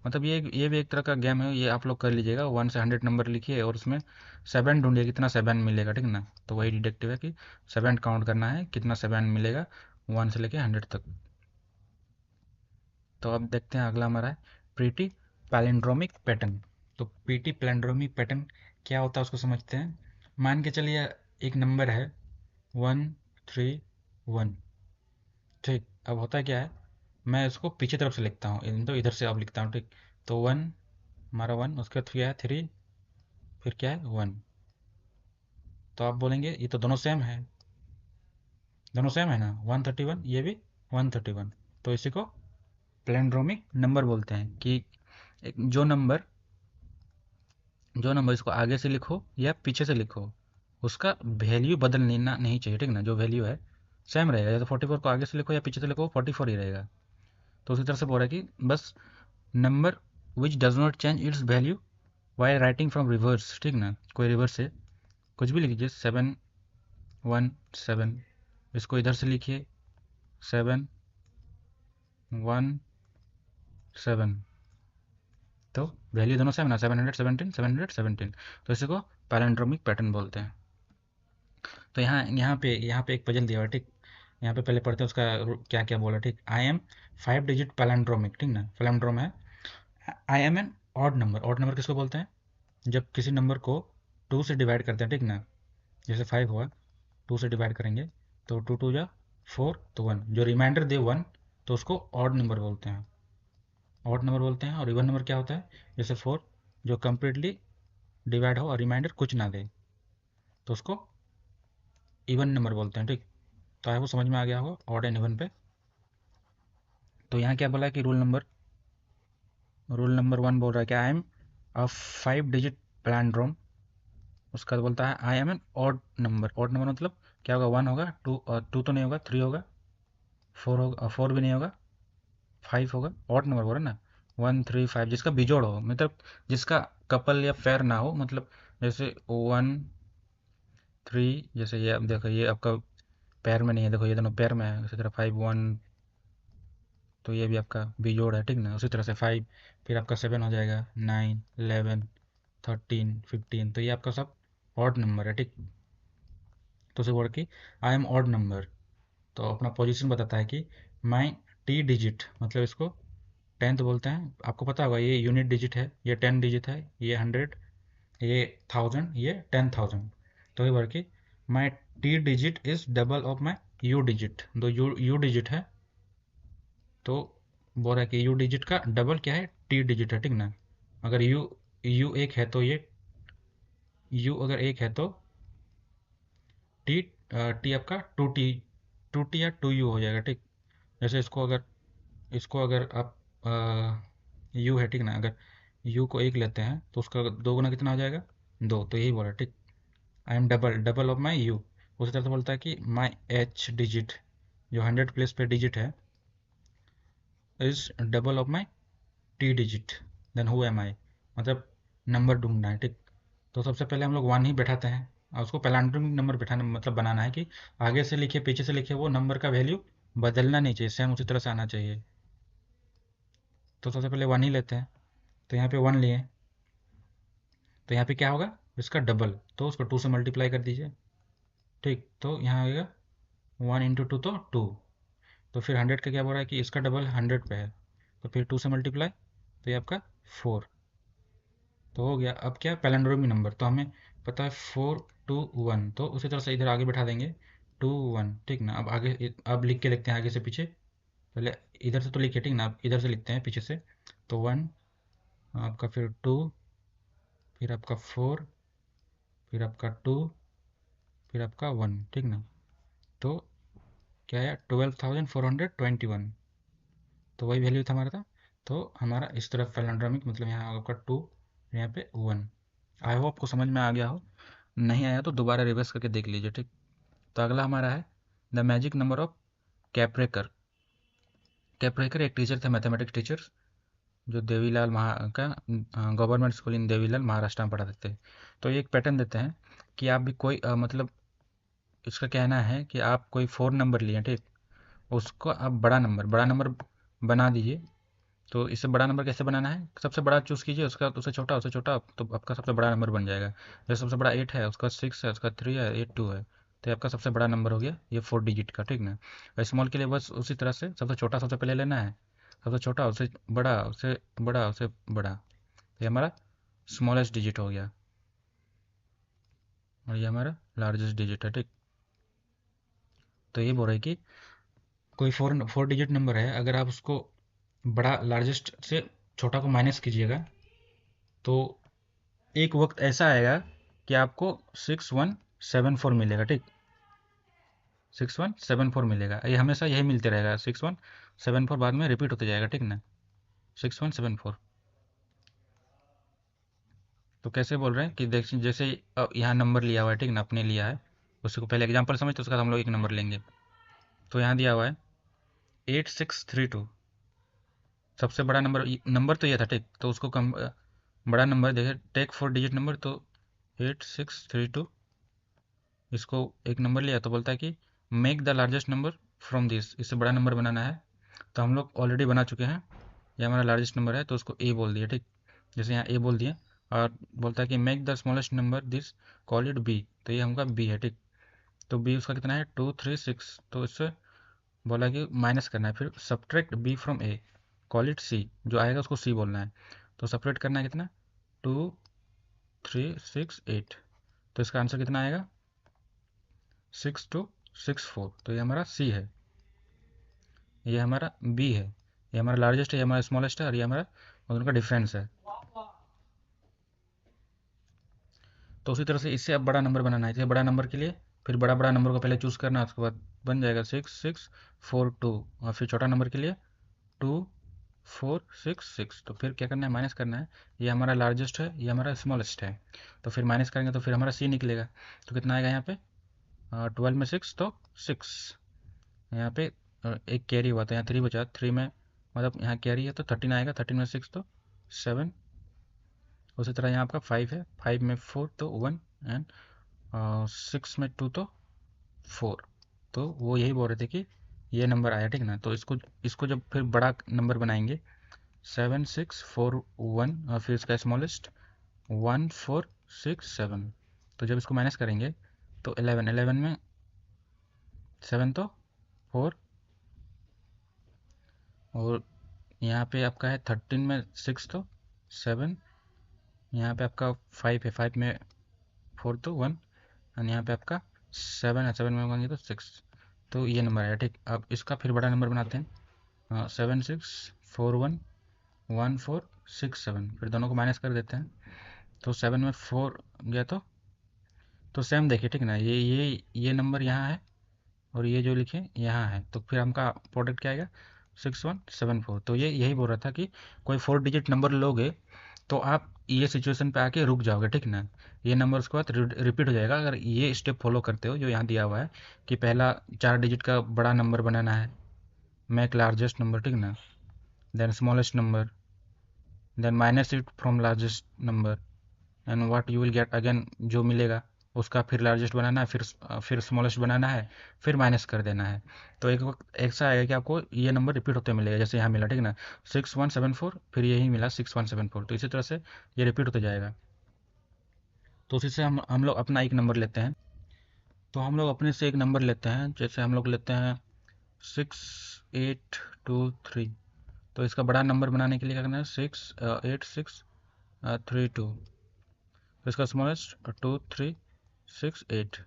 मतलब ये भी एक तरह का गेम है, ये आप लोग कर लीजिएगा, 1 से 100 नंबर लिखिए और उसमें 7 ढूंढिए, कितना 7 मिलेगा, ठीक ना। तो वही डिटेक्टिव है कि 7 काउंट करना है, कितना 7 मिलेगा 1 से लेके 100 तक। तो अब देखते हैं अगला हमारा है प्रीटी पैलिंड्रोमिक पैटर्न। तो प्रीटी पैलिंड्रोमिक पैटर्न क्या होता है उसको समझते हैं। मान के चलिए एक नंबर है 131, ठीक। अब होता क्या है, मैं इसको पीछे तरफ से लिखता हूँ, तो इधर से अब लिखता हूँ, ठीक। तो 1 हमारा 1, उसके बाद क्या है 3, फिर क्या है 1। तो आप बोलेंगे ये तो दोनों सेम है, दोनों सेम है ना, 131 ये भी 131। तो इसी को पैलिंड्रोमिक नंबर बोलते हैं कि जो नंबर इसको आगे से लिखो या पीछे से लिखो, उसका वैल्यू बदलना नहीं चाहिए, ठीक ना, जो वैल्यू है सेम रहेगा। या तो 44 को आगे से लिखो या पीछे से लिखो, 44 ही रहेगा। तो उसी तरह से बोल रहा है कि बस number which does not change its value by writing from reverse, ठीक ना, कोई रिवर्स से कुछ भी लिख लीजिए, 717, इसको इधर से लिखिए 717, तो वैल्यू दोनों सेम ना, 717 717, तो इसी को पैलिंड्रोमिक पैटर्न बोलते हैं। तो यहाँ पे एक पजल दिया हुआ है, ठीक। यहाँ पे पहले पढ़ते हैं उसका क्या क्या बोला, ठीक। आई एम 5 डिजिट पैलिंड्रोमिक, ठीक ना, पैलिंड्रोम है। I am an odd number, odd number किसको बोलते हैं, जब किसी नंबर को 2 से डिवाइड करते हैं, ठीक ना, जैसे 5 हुआ, 2 से डिवाइड करेंगे तो 2 2 जा 4, तो 1, जो रिमाइंडर दे 1, तो उसको ऑड नंबर बोलते हैं, ऑड नंबर बोलते हैं। और इवन नंबर क्या होता है, जैसे 4 जो कम्प्लीटली डिवाइड हो और रिमाइंडर कुछ ना दे, तो उसको इवन नंबर बोलते हैं, ठीक। तो आपको समझ में आ गया होगा ऑड एंड इवन पे। तो यहाँ क्या बोला है कि रूल नंबर 1 बोल रहा है कि I am a 5 digit palindrome. उसका बाद बोलता है I am an odd number, odd number मतलब क्या होगा, 1 होगा, 2 तो नहीं होगा, 3 होगा, 4 होगा, 4 भी नहीं होगा, 5 होगा, ऑड नंबर बोल रहे हैं ना, 1 3 5, जिसका बिजोड़ हो, मतलब जिसका कपल या पेयर ना हो, मतलब जैसे 1 3, जैसे ये अब देखो ये आपका पैर में नहीं है, देखो ये दोनों पैर में है, उसी तरह 5 1, तो ये भी आपका बिजोड़ है, ठीक ना। उसी तरह से 5, फिर आपका 7 हो जाएगा, 9 11 13 15, तो ये आपका सब ऑड नंबर है, ठीक। तो उसे बोल के आई एम ऑड नंबर, तो अपना पोजीशन बताता है कि माई टी डिजिट, मतलब इसको 10th बोलते हैं। आपको पता होगा ये यूनिट डिजिट है, ये 10 डिजिट है, ये 100, ये 1000, ये 10,000। तो ये बोल के my T digit is double of my U digit, दो यू डिजिट है, तो बोल रहा है कि यू डिजिट का डबल क्या है, टी डिजिट है, ठीक ना। अगर यू एक है तो ये यू अगर एक है तो टी टी आपका 2 टी या 2 यू हो जाएगा, ठीक। जैसे इसको अगर आप यू है, ठीक ना, अगर यू को एक लेते हैं तो उसका 2 गुना कितना हो जाएगा, 2, तो यही बोला, ठीक। I am double double of my you. उसी तरह से बोलता है कि माई एच डिजिट, जो 100 प्लेस पे डिजिट है, is double of my T digit, then who am I, मतलब नंबर ढूंढना है, ठीक। तो सबसे पहले हम लोग 1 ही बैठाते हैं, और उसको पैलिंड्रोमिक नंबर बैठाना मतलब बनाना है कि आगे से लिखे पीछे से लिखे वो नंबर का वैल्यू बदलना नहीं चाहिए, सेम उसी तरह से आना चाहिए। तो सबसे पहले 1 ही लेते हैं, तो यहाँ पे 1 लिए, तो यहाँ पे क्या होगा, इसका डबल, तो उसको 2 से मल्टीप्लाई कर दीजिए, ठीक। तो यहाँ आएगा 1 × 2 तो 2, तो फिर 100 का क्या बोल रहा है कि इसका डबल 100 पे है, तो फिर 2 से मल्टीप्लाई, तो ये आपका 4, तो हो गया। अब क्या पैलिंड्रोमिक नंबर, तो हमें पता है 4 2 1, तो उसी तरह से इधर आगे बैठा देंगे 2 1, ठीक ना। अब आगे अब लिख के लिखते हैं आगे से पीछे, पहले इधर से तो लिखे, ठीक ना, अब इधर से लिखते हैं पीछे से, तो 1 आपका, फिर 2, फिर आपका 4, फिर आपका 2, फिर आपका 1, ठीक ना। तो क्या है 12,421, तो वही वैल्यू था हमारा था। तो हमारा इस तरफ पैलिंड्रोमिक मतलब यहाँ आपका 2, यहाँ पे 1। आई होप आपको समझ में आ गया हो, नहीं आया तो दोबारा रिवर्स करके देख लीजिए, ठीक। तो अगला हमारा है द मैजिक नंबर ऑफ कैप्रेकर। कैप्रेकर एक टीचर थे, मैथमेटिक्स टीचर, जो देवीलाल का गवर्नमेंट स्कूल इन देवीलाल महाराष्ट्र में पढ़ाते थे। तो ये एक पैटर्न देते हैं कि आप भी कोई मतलब इसका कहना है कि आप कोई 4 नंबर लिए, ठीक, उसको आप बड़ा नंबर बना दीजिए। तो इससे बड़ा नंबर कैसे बनाना है, सबसे बड़ा चूज़ कीजिए, उससे छोटा, तो आपका सबसे बड़ा नंबर बन जाएगा। जैसे सबसे बड़ा 8 है, उसका 6 है, उसका 3 है, 8 2 है, तो ये आपका सबसे बड़ा नंबर हो गया ये 4 डिजिट का, ठीक ना। और स्मॉल के लिए बस उसी तरह से सबसे छोटा सबसे पहले लेना है, सबसे छोटा उससे बड़ा, उससे बड़ा, उससे बड़ा, तो ये हमारा स्मॉलेस्ट डिजिट हो गया, और ये हमारा लार्जेस्ट डिजिट है, ठीक। तो ये बोल रहा है कि कोई 4 डिजिट नंबर है, अगर आप उसको बड़ा लार्जेस्ट से छोटा को माइनस कीजिएगा, तो एक वक्त ऐसा आएगा कि आपको 6174 मिलेगा, ठीक, 6174 मिलेगा। ये हमेशा यही मिलते रहेगा, 6174 बाद में रिपीट होते जाएगा, ठीक ना, 6174। तो कैसे बोल रहे हैं कि देख, जैसे यहाँ नंबर लिया हुआ है, ठीक ना, अपने लिया है, उसी को पहले एग्जांपल समझते उसके बाद हम लोग एक नंबर लेंगे। तो यहाँ दिया हुआ है 8632, सबसे बड़ा नंबर, नंबर तो ये था, ठीक, तो उसको कम बड़ा नंबर देखे, टेक 4 डिजिट नंबर, तो 8632, इसको एक नंबर लिया तो बोलता है कि make the largest number from this, इससे बड़ा नंबर बनाना है। तो हम लोग ऑलरेडी बना चुके हैं, ये हमारा लार्जेस्ट नंबर है, तो उसको ए बोल दिया, ठीक, जैसे यहाँ ए बोल दिया। और बोलता है कि make the smallest number this, call it be, तो ये हमका बी है, ठीक। तो बी उसका कितना है 236, तो इससे बोला कि माइनस करना है, फिर subtract B from A, call it C, जो आएगा उसको सी बोलना है। तो सपरेट करना है कितना, 2368, तो इसका आंसर कितना आएगा 6264, तो ये हमारा सी है, ये हमारा बी है, ये हमारा लार्जेस्ट है, ये हमारा स्मॉलेस्ट है, और ये हमारा उनका डिफरेंस है। तो उसी तरह से इससे अब बड़ा नंबर बनाना है, इससे बड़ा नंबर के लिए फिर बड़ा बड़ा नंबर को पहले चूज़ करना है, उसके बाद बन जाएगा 6642, और फिर छोटा नंबर के लिए 2466। तो फिर क्या करना है, माइनस करना है, ये हमारा लार्जेस्ट है, ये हमारा स्मॉलेस्ट है, तो फिर माइनस करेंगे तो फिर हमारा सी निकलेगा। तो कितना आएगा यहाँ पे 12 में 6 तो 6, यहाँ पे एक कैरी हुआ तो यहाँ 3 बचा, 3 में मतलब यहाँ कैरी है तो 13 आएगा, 13 में 6 तो 7। उसी तरह यहाँ आपका 5 है, 5 में 4 तो 1, एंड 6 में 2 तो 4। तो वो यही बोल रहे थे कि ये नंबर आया, ठीक ना। तो इसको इसको जब फिर बड़ा नंबर बनाएंगे 7641, और फिर इसका स्मॉलेस्ट 1467, तो जब इसको माइनस करेंगे तो 11, 11 में 7 तो 4, और यहाँ पे आपका है 13 में 6 तो 7, यहाँ पे आपका 5 है, 5 में 4 तो 1, और यहाँ पे आपका 7 है, 7 में 1 तो 6। तो ये नंबर आया, ठीक। अब इसका फिर बड़ा नंबर बनाते हैं, 76411467, फिर दोनों को माइनस कर देते हैं, तो 7 में 4 गया तो सेम देखिए, ठीक ना, ये नंबर यहाँ है, और ये जो लिखे यहाँ है, तो फिर हमका प्रोडक्ट क्या आएगा 6174। तो ये यही बोल रहा था कि कोई 4 डिजिट नंबर लोगे तो आप ये सिचुएशन पे आके रुक जाओगे, ठीक ना, ये नंबर उसके बाद रिपीट हो जाएगा अगर ये स्टेप फॉलो करते हो जो यहाँ दिया हुआ है कि पहला 4 डिजिट का बड़ा नंबर बनाना है, मेक लार्जेस्ट नंबर, ठीक ना, then smallest number, then minus it from largest number, and what you will get again, जो मिलेगा उसका फिर लार्जेस्ट बनाना है, फिर स्मॉलेस्ट बनाना है, फिर माइनस कर देना है। तो एक वक्त ऐसा आएगा कि आपको ये नंबर रिपीट होते मिलेगा, जैसे यहाँ मिला, ठीक ना, 6174, फिर यही मिला 6174, तो इसी तरह से ये रिपीट होते जाएगा। तो उसी से हम लोग अपना एक नंबर लेते हैं, तो हम लोग अपने से एक नंबर लेते हैं, जैसे हम लोग लेते हैं 6823। तो इसका बड़ा नंबर बनाने के लिए क्या करना है, 68632, तो इसका स्मॉलेस्ट 2368,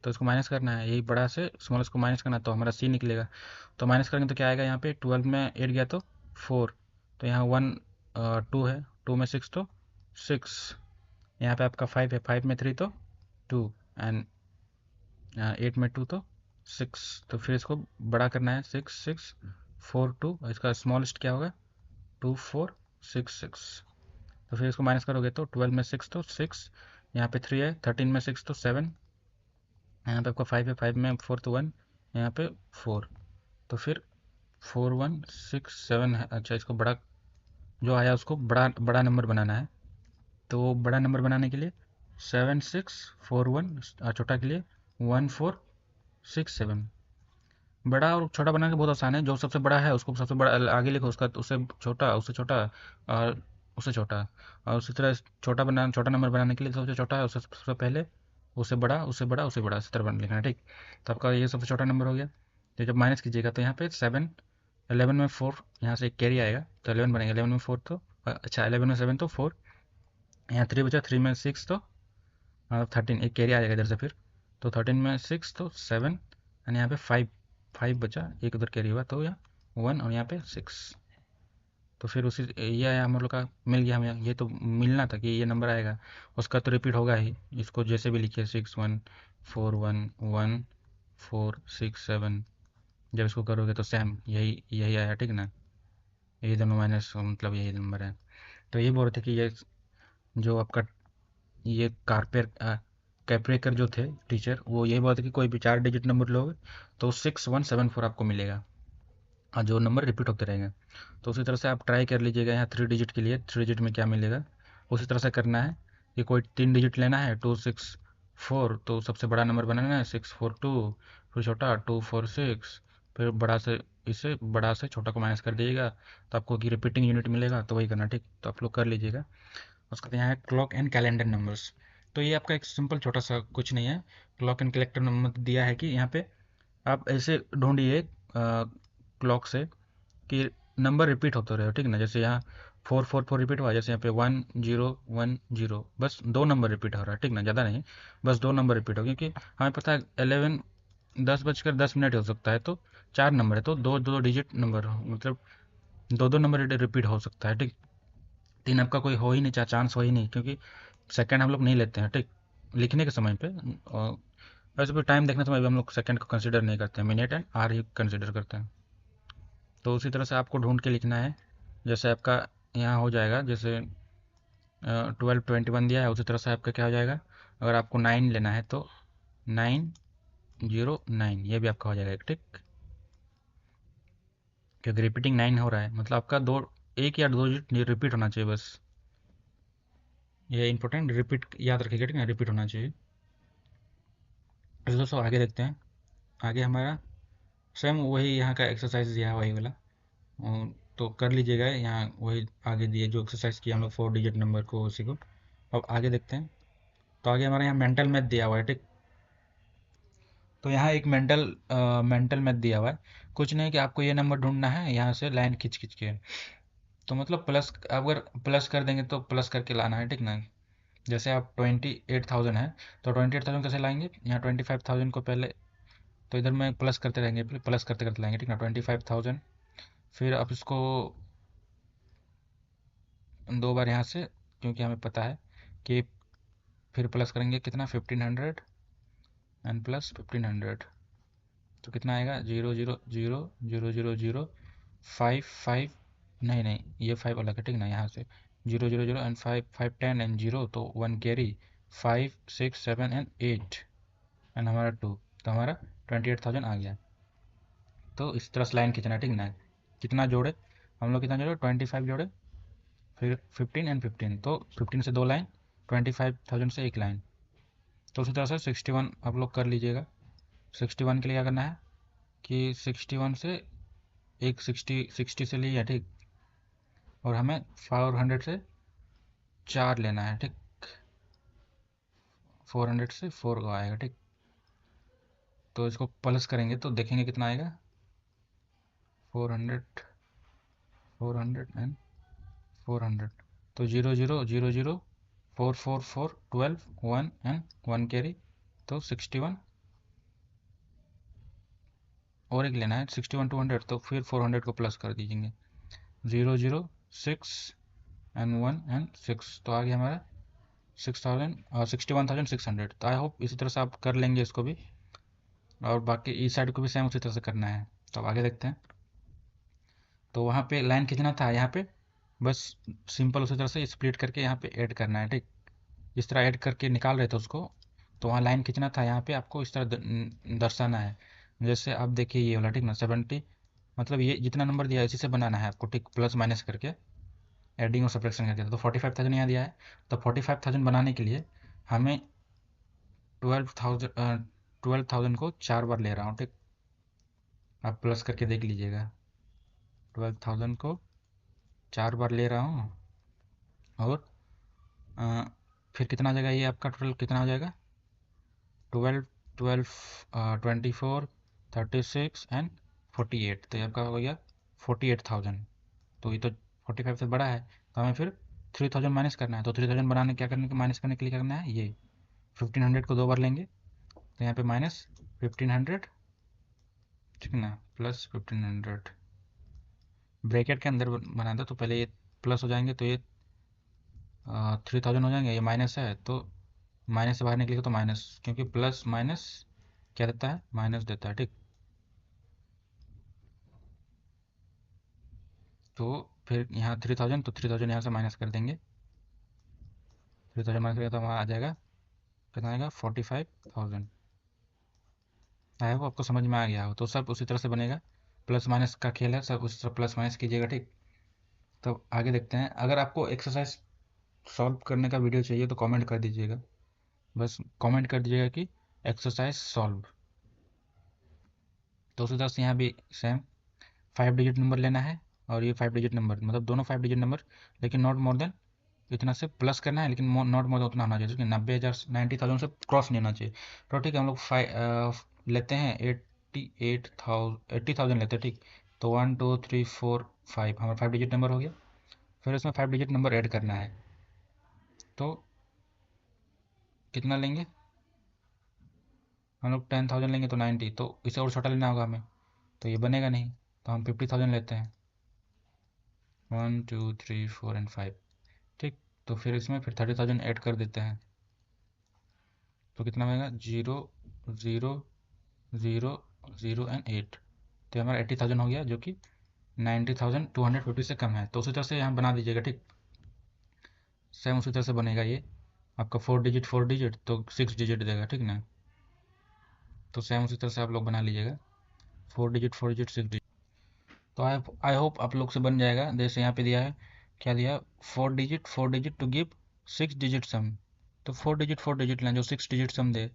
तो इसको माइनस करना है, यही बड़ा से स्मॉलेस्ट को माइनस करना है, तो हमारा सी निकलेगा। तो माइनस करेंगे तो क्या आएगा, यहाँ पे 12 में 8 गया तो 4, तो यहाँ 1 2 है, 2 में 6 तो 6, यहाँ पे आपका 5 है, 5 में 3 तो 2, एंड 8 में 2 तो 6, तो फिर इसको बड़ा करना है 6642, इसका स्मॉलेस्ट क्या होगा 2466, तो फिर इसको माइनस करोगे तो 12 में 6 तो 6, यहाँ पे 3 है, 13 में 6 तो 7, यहाँ पे आपका 5 है, 5 में 4 तो 1, यहाँ पे 4, तो फिर 4167 है। अच्छा, इसको बड़ा जो आया उसको बड़ा बड़ा नंबर बनाना है, तो बड़ा नंबर बनाने के लिए 7641, और छोटा के लिए 1467। बड़ा और छोटा बनाने के बहुत आसान है, जो सबसे बड़ा है उसको सबसे बड़ा आगे लिखो, उसका उससे छोटा, उससे छोटा, और उससे छोटा, और उसी तरह छोटा नंबर बनाने के लिए सबसे छोटा है उससे सबसे पहले, उससे बड़ा, उससे बड़ा, उससे बड़ा, इस तरह बन लिखना है, ठीक। तो आपका ये सबसे छोटा नंबर हो गया। तो जब माइनस कीजिएगा तो यहाँ पे 7, 11 में 4, यहाँ से एक कैरी आएगा तो 11 बनेगा, 11 में 4 तो अच्छा 11 में 7 तो 4, यहाँ 3 बचा, 3 में 6 तो 13, एक कैरी आ जाएगा इधर से फिर, तो 13 में 6 तो 7, एंड यहाँ पे 5 बचा, एक उधर कैरी हुआ तो यहाँ 1, और यहाँ पे 6, तो फिर उसी ये आया हम लोग का, मिल गया हमें, ये तो मिलना था कि ये नंबर आएगा, उसका तो रिपीट होगा ही। इसको जैसे भी लिखिए 61411467, जब इसको करोगे तो सेम यही यही आया, ठीक ना। यही दोनों माइनस मतलब यही नंबर है। तो ये बोल रहे थे कि ये जो आपका ये कैपरेकर जो थे टीचर, वो यही बोलते कि कोई भी 4 डिजिट नंबर लोगे तो 6174 आपको मिलेगा, और जो नंबर रिपीट होते रहेंगे। तो उसी तरह से आप ट्राई कर लीजिएगा यहाँ 3 डिजिट के लिए, 3 डिजिट में क्या मिलेगा उसी तरह से करना है। कि कोई 3 डिजिट लेना है, 264, तो सबसे बड़ा नंबर बनाना है 642, फिर छोटा 246, फिर बड़ा से इससे बड़ा से छोटा को माइनस कर दीजिएगा, तो आपको की रिपीटिंग यूनिट मिलेगा, तो वही करना, ठीक। तो आप लोग कर लीजिएगा। उसके बाद यहाँ है क्लॉक एंड कैलेंडर नंबर्स। तो ये आपका एक सिंपल छोटा सा कुछ नहीं है। क्लॉक एंड कैलेंडर नंबर दिया है कि यहाँ पे आप ऐसे ढूंढिए क्लॉक से कि नंबर रिपीट होते रहे, ठीक ना। जैसे यहाँ 444 रिपीट हुआ, जैसे यहाँ पे 1010, बस 2 नंबर रिपीट हो रहा है, ठीक ना, ज़्यादा नहीं, बस 2 नंबर रिपीट हो, क्योंकि हमें पता है 11 10:10 हो सकता है, तो 4 नंबर है, तो दो दो डिजिट नंबर मतलब 2 2 नंबर रिपीट हो सकता है, ठीक। 3 आपका कोई हो ही नहीं, चांस हो ही नहीं, क्योंकि सेकंड हम लोग नहीं लेते हैं, ठीक, लिखने के समय पे। और वैसे भी टाइम देखने समय भी हम लोग सेकंड को कंसिडर नहीं करते हैं, मिनट एंड आर ही कंसिडर करते हैं। तो उसी तरह से आपको ढूंढ के लिखना है। जैसे आपका यहाँ हो जाएगा, जैसे 1221 दिया है, उसी तरह से आपका क्या हो जाएगा। अगर आपको 9 लेना है तो 909, ये भी आपका हो जाएगा, ठीक। क्योंकि रिपीटिंग 9 हो रहा है, मतलब आपका एक या 2 रिपीट होना चाहिए बस। ये इंपॉर्टेंट, रिपीट याद रखिएगा, ठीक है, रिपीट होना चाहिए। तो दोस्तों आगे देखते हैं। आगे हमारा सेम वही यहाँ का एक्सरसाइज दिया है, वही वाला। तो कर लीजिएगा यहाँ, वही आगे दिए जो एक्सरसाइज किया हम लोग 4 डिजिट नंबर को, उसी को। अब आगे देखते हैं। तो आगे हमारे यहाँ मेंटल मैथ दिया हुआ है, ठीक। तो यहाँ एक मेंटल मैथ दिया हुआ है। कुछ नहीं कि आपको ये नंबर ढूंढना है, यहाँ से लाइन खींच खींच के। तो मतलब प्लस, अगर प्लस कर देंगे तो प्लस करके लाना है, ठीक ना। जैसे आप 28,000 है, तो 28,000 कैसे लाएंगे, यहाँ 25,000 को पहले, तो इधर में प्लस करते रहेंगे, प्लस करते करते लाएंगे, ठीक ना। 25,000, फिर आप इसको 2 बार यहाँ से, क्योंकि हमें पता है कि फिर प्लस करेंगे कितना, 1500 एंड प्लस 1500, तो कितना आएगा, 0 0 0 0 0 0 5 5, नहीं नहीं ये 5 अलग है, ठीक ना। यहाँ से 0 0 0 एंड 5 5 10 एंड 0, तो 1 कैरी, 5 6 7 एंड 8 एंड हमारा 2, तो हमारा 28,000 आ गया। तो इस तरह से लाइन खींचना, ठीक ना। कितना जोड़े हम लोग, कितना जोड़े, 25 जोड़े, फिर 15 एंड 15, तो 15 से 2 लाइन, 25,000 से 1 लाइन। तो उसी तरह से 61 आप लोग कर लीजिएगा। 61 के लिए क्या करना है कि 61 से एक 60 से लिया, ठीक। और हमें 400 से 4 लेना है, ठीक। 400 से 4 का आएगा, ठीक। तो इसको प्लस करेंगे तो देखेंगे कितना आएगा, 400 400 एंड 400, तो 0 0 0 0 4 4 4 12 1 एंड 1 कैरी, तो 61 और एक लेना है, 61 200, तो फिर 400 को प्लस कर दीजिए, 0 0 6 एंड 1 एंड 6, तो आ गया हमारा 61,600। तो आई होप इसी तरह से आप कर लेंगे इसको भी, और बाकी इस साइड को भी सेम उसी तरह से करना है। तो अब आगे देखते हैं। तो वहाँ पे लाइन खींचना था, यहाँ पे बस सिंपल उसी तरह से स्प्लिट करके यहाँ पे ऐड करना है, ठीक। इस तरह ऐड करके निकाल रहे थे उसको, तो वहाँ लाइन खींचना था, यहाँ पे आपको इस तरह दर्शाना है। जैसे आप देखिए ये वाला, ठीक ना, 70, मतलब ये जितना नंबर दिया है इसी से बनाना है आपको, ठीक, प्लस माइनस करके, एडिंग और सब्ट्रैक्शन करके। तो 45,000 यहाँ दिया है, तो 45,000 बनाने के लिए हमें 12,000 को 4 बार ले रहा हूँ, ठीक। आप प्लस करके देख लीजिएगा, 12,000 को 4 बार ले रहा हूँ, और अ, फिर कितना आ जाएगा, ये आपका टोटल कितना हो जाएगा, 12 12 24 36 एंड 48, तो ये आपका हो गया 48,000। तो ये तो 45 से बड़ा है, तो हमें फिर 3,000 माइनस करना है। तो 3,000 बनाने क्या करने के माइनस करने के लिए क्या करना है, ये 1500 को 2 बार लेंगे, तो यहाँ पे माइनस 1500, ठीक ना, प्लस 1500, ब्रैकेट के अंदर बनाया था, तो पहले ये प्लस हो जाएंगे, तो ये 3000 हो जाएंगे, ये माइनस है तो माइनस से बाहर निकलेगा तो माइनस, क्योंकि प्लस माइनस क्या देता है, माइनस देता है, ठीक। तो फिर यहाँ 3000, तो 3000 यहाँ से माइनस कर देंगे, 3000 माइनस करेगा तो वहाँ आ जाएगा, कितना आएगा, 45,000। आया वो आपको समझ में आ गया हो तो सब उसी तरह से बनेगा, प्लस माइनस का खेल है, सब उसी तरह प्लस माइनस कीजिएगा, ठीक। तो आगे देखते हैं, अगर आपको एक्सरसाइज सॉल्व करने का वीडियो चाहिए तो कमेंट कर दीजिएगा, बस कमेंट कर दीजिएगा कि एक्सरसाइज सॉल्व। तो उसी तरह से यहाँ भी सेम 5 डिजिट नंबर लेना है, और ये 5 डिजिट नंबर, मतलब दोनों 5 डिजिट नंबर, लेकिन नॉट मोर देन इतना से प्लस करना है, लेकिन नॉट मोर देन उतना होना चाहिए, क्योंकि 90,000 90,000 से क्रॉस नहीं होना चाहिए। तो ठीक है, हम लोग लेते हैं 80,000 लेते हैं, ठीक। तो 1 2 3 4 5 हमारा 5 डिजिट नंबर हो गया। फिर इसमें 5 डिजिट नंबर ऐड करना है, तो कितना लेंगे हम लोग, 10,000 लेंगे तो 90, तो इसे और छोटा लेना होगा हमें, तो ये बनेगा नहीं, तो हम 50,000 लेते हैं, 1 2 3 4 एंड 5, ठीक। तो फिर इसमें फिर 30,000 ऐड कर देते हैं, तो कितना बनेगा, 0 0 0 0 एंड 8, तो हमारा 80,000 हो गया, जो कि 90,250 से कम है। तो उसी तरह से यहाँ बना दीजिएगा, ठीक। सेम उसी तरह से बनेगा ये आपका 4 डिजिट तो 6 डिजिट देगा, ठीक ना। तो सेम उसी तरह से आप लोग बना लीजिएगा, 4 डिजिट 6 डिजिट। तो आई होप आप लोग से बन जाएगा, जैसे यहाँ पे दिया है, क्या दिया, 4 digit to give 6 digit sum. तो 4 डिजिट लें जो 6 डिजिट सम दे,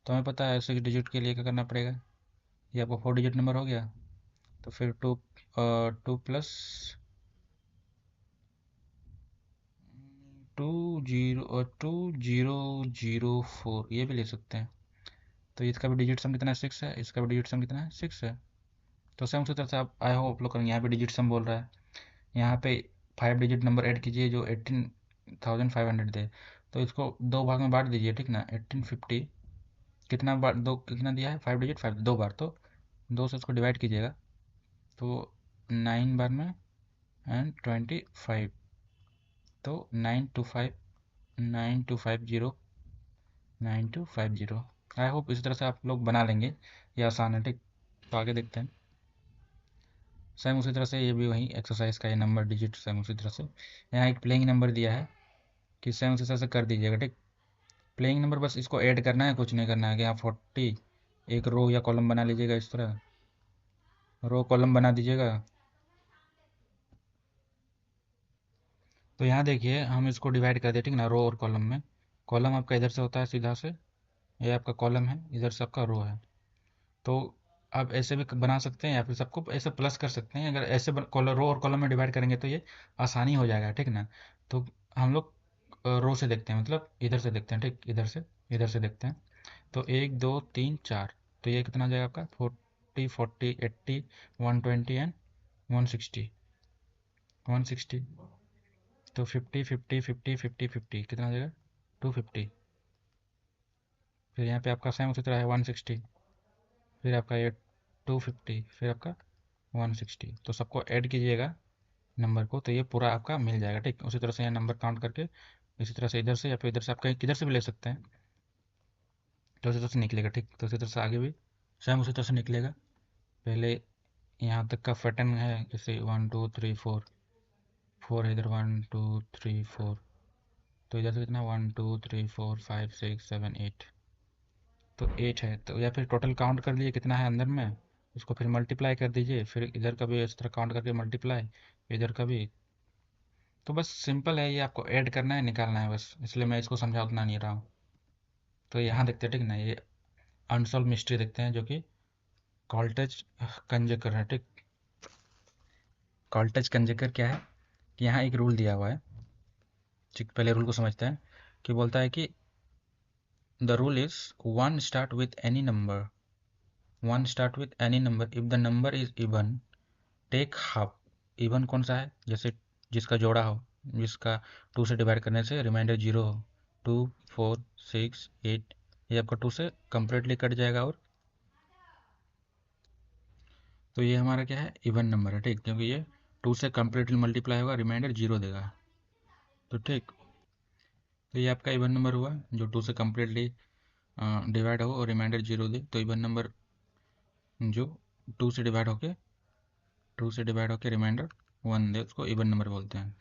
तो हमें पता है 6 डिजिट के लिए क्या करना पड़ेगा, ये आपका 4 डिजिट नंबर हो गया। तो फिर 2 प्लस 2 0 ये भी ले सकते हैं। तो इसका भी डिजिट सम कितना है, 6 है, इसका भी डिजिट सम कितना है, 6 है। तो सेम उसी तरह से आप आई होप आप लोग करेंगे, यहाँ पे डिजिट सम बोल रहा है, यहाँ पे 5 डिजिट नंबर ऐड कीजिए जो 18,500 दे, तो इसको दो भाग में बांट दीजिए, ठीक ना, 1850, कितना बार दो, कितना दिया है, 5 डिजिट 5 दो बार, तो दो से इसको डिवाइड कीजिएगा, तो 9 बार में एंड 25, तो 9250 आई होप इसी तरह से आप लोग बना लेंगे, ये आसान है, ठीक। तो आगे देखते हैं, सेम उसी तरह से ये भी वही एक्सरसाइज का ये नंबर डिजिट सेम उसी तरह से, यहाँ एक प्लेइंग नंबर दिया है कि सेम उसी तरह से कर दीजिएगा, ठीक। प्लेइंग नंबर बस इसको ऐड करना है, कुछ नहीं करना है, कि यहाँ 40 एक रो या कॉलम बना लीजिएगा, इस तरह रो कॉलम बना दीजिएगा। तो यहाँ देखिए हम इसको डिवाइड कर दिए, ठीक ना, रो और कॉलम में, कॉलम आपका इधर से होता है सीधा से, ये आपका कॉलम है, इधर से आपका रो है। तो आप ऐसे भी बना सकते हैं, या फिर सबको ऐसे प्लस कर सकते हैं, अगर ऐसे कॉलम रो और कॉलम में डिवाइड करेंगे तो ये आसानी हो जाएगा, ठीक ना। तो हम लोग रो से देखते हैं, मतलब इधर से देखते हैं, ठीक, इधर से देखते हैं। तो 1 2 3 4, तो ये कितना आ जाएगा आपका, 40 40 80 120 एंड 160 तो 50 50 50 50 50 कितना आ जाएगा, 250। फिर यहाँ पे आपका सेम उसी तरह है 160, फिर आपका ये 250, फिर आपका 160, तो सबको ऐड कीजिएगा नंबर को, तो ये पूरा आपका मिल जाएगा, ठीक। उसी तरह से यहाँ नंबर काउंट करके इसी तरह से इधर से या फिर इधर से आप कहीं किधर से भी ले सकते हैं, तो उसी तरह से निकलेगा, ठीक। तो उसी तरह से आगे भी सेम उसी तरह से निकलेगा, पहले यहाँ तक का पैटर्न है, जैसे 1 2 3 4, 4 है इधर, 1 2 3 4, तो इधर से कितना, 1 2 3 4 5 6 7 8, तो 8 है, तो या फिर टोटल काउंट कर लिए कितना है अंदर में, उसको फिर मल्टीप्लाई कर दीजिए, फिर इधर का भी इस तरह काउंट करके मल्टीप्लाई, इधर का भी। तो बस सिंपल है, ये आपको ऐड करना है निकालना है बस, इसलिए मैं इसको समझा उतना नहीं रहा हूँ। तो यहाँ देखते हैं, ठीक ना, ये अनसॉल्व मिस्ट्री देखते हैं, जो कि कॉल्टेज कंजेकर है, ठीक। कॉल्टेज कंजेकर क्या है कि यहाँ एक रूल दिया हुआ है, ठीक, पहले रूल को समझते हैं, कि बोलता है कि the rule is one start with any number, one start with any number if the number is even take half. Even कौन सा है, जैसे जिसका जोड़ा हो, जिसका 2 से डिवाइड करने से रिमाइंडर 0 हो, 2 4 6 8, ये आपका 2 से कम्प्लीटली कट जाएगा, और तो ये हमारा क्या है, इवन नंबर है, ठीक, क्योंकि ये 2 से कम्प्लीटली मल्टीप्लाई होगा, रिमाइंडर 0 देगा। तो ठीक, तो ये आपका इवन नंबर हुआ जो 2 से कम्प्लीटली डिवाइड हो और रिमाइंडर 0 दे। तो इवन नंबर जो 2 से डिवाइड होके रिमाइंडर 1 दे, उसको इवन नंबर बोलते हैं।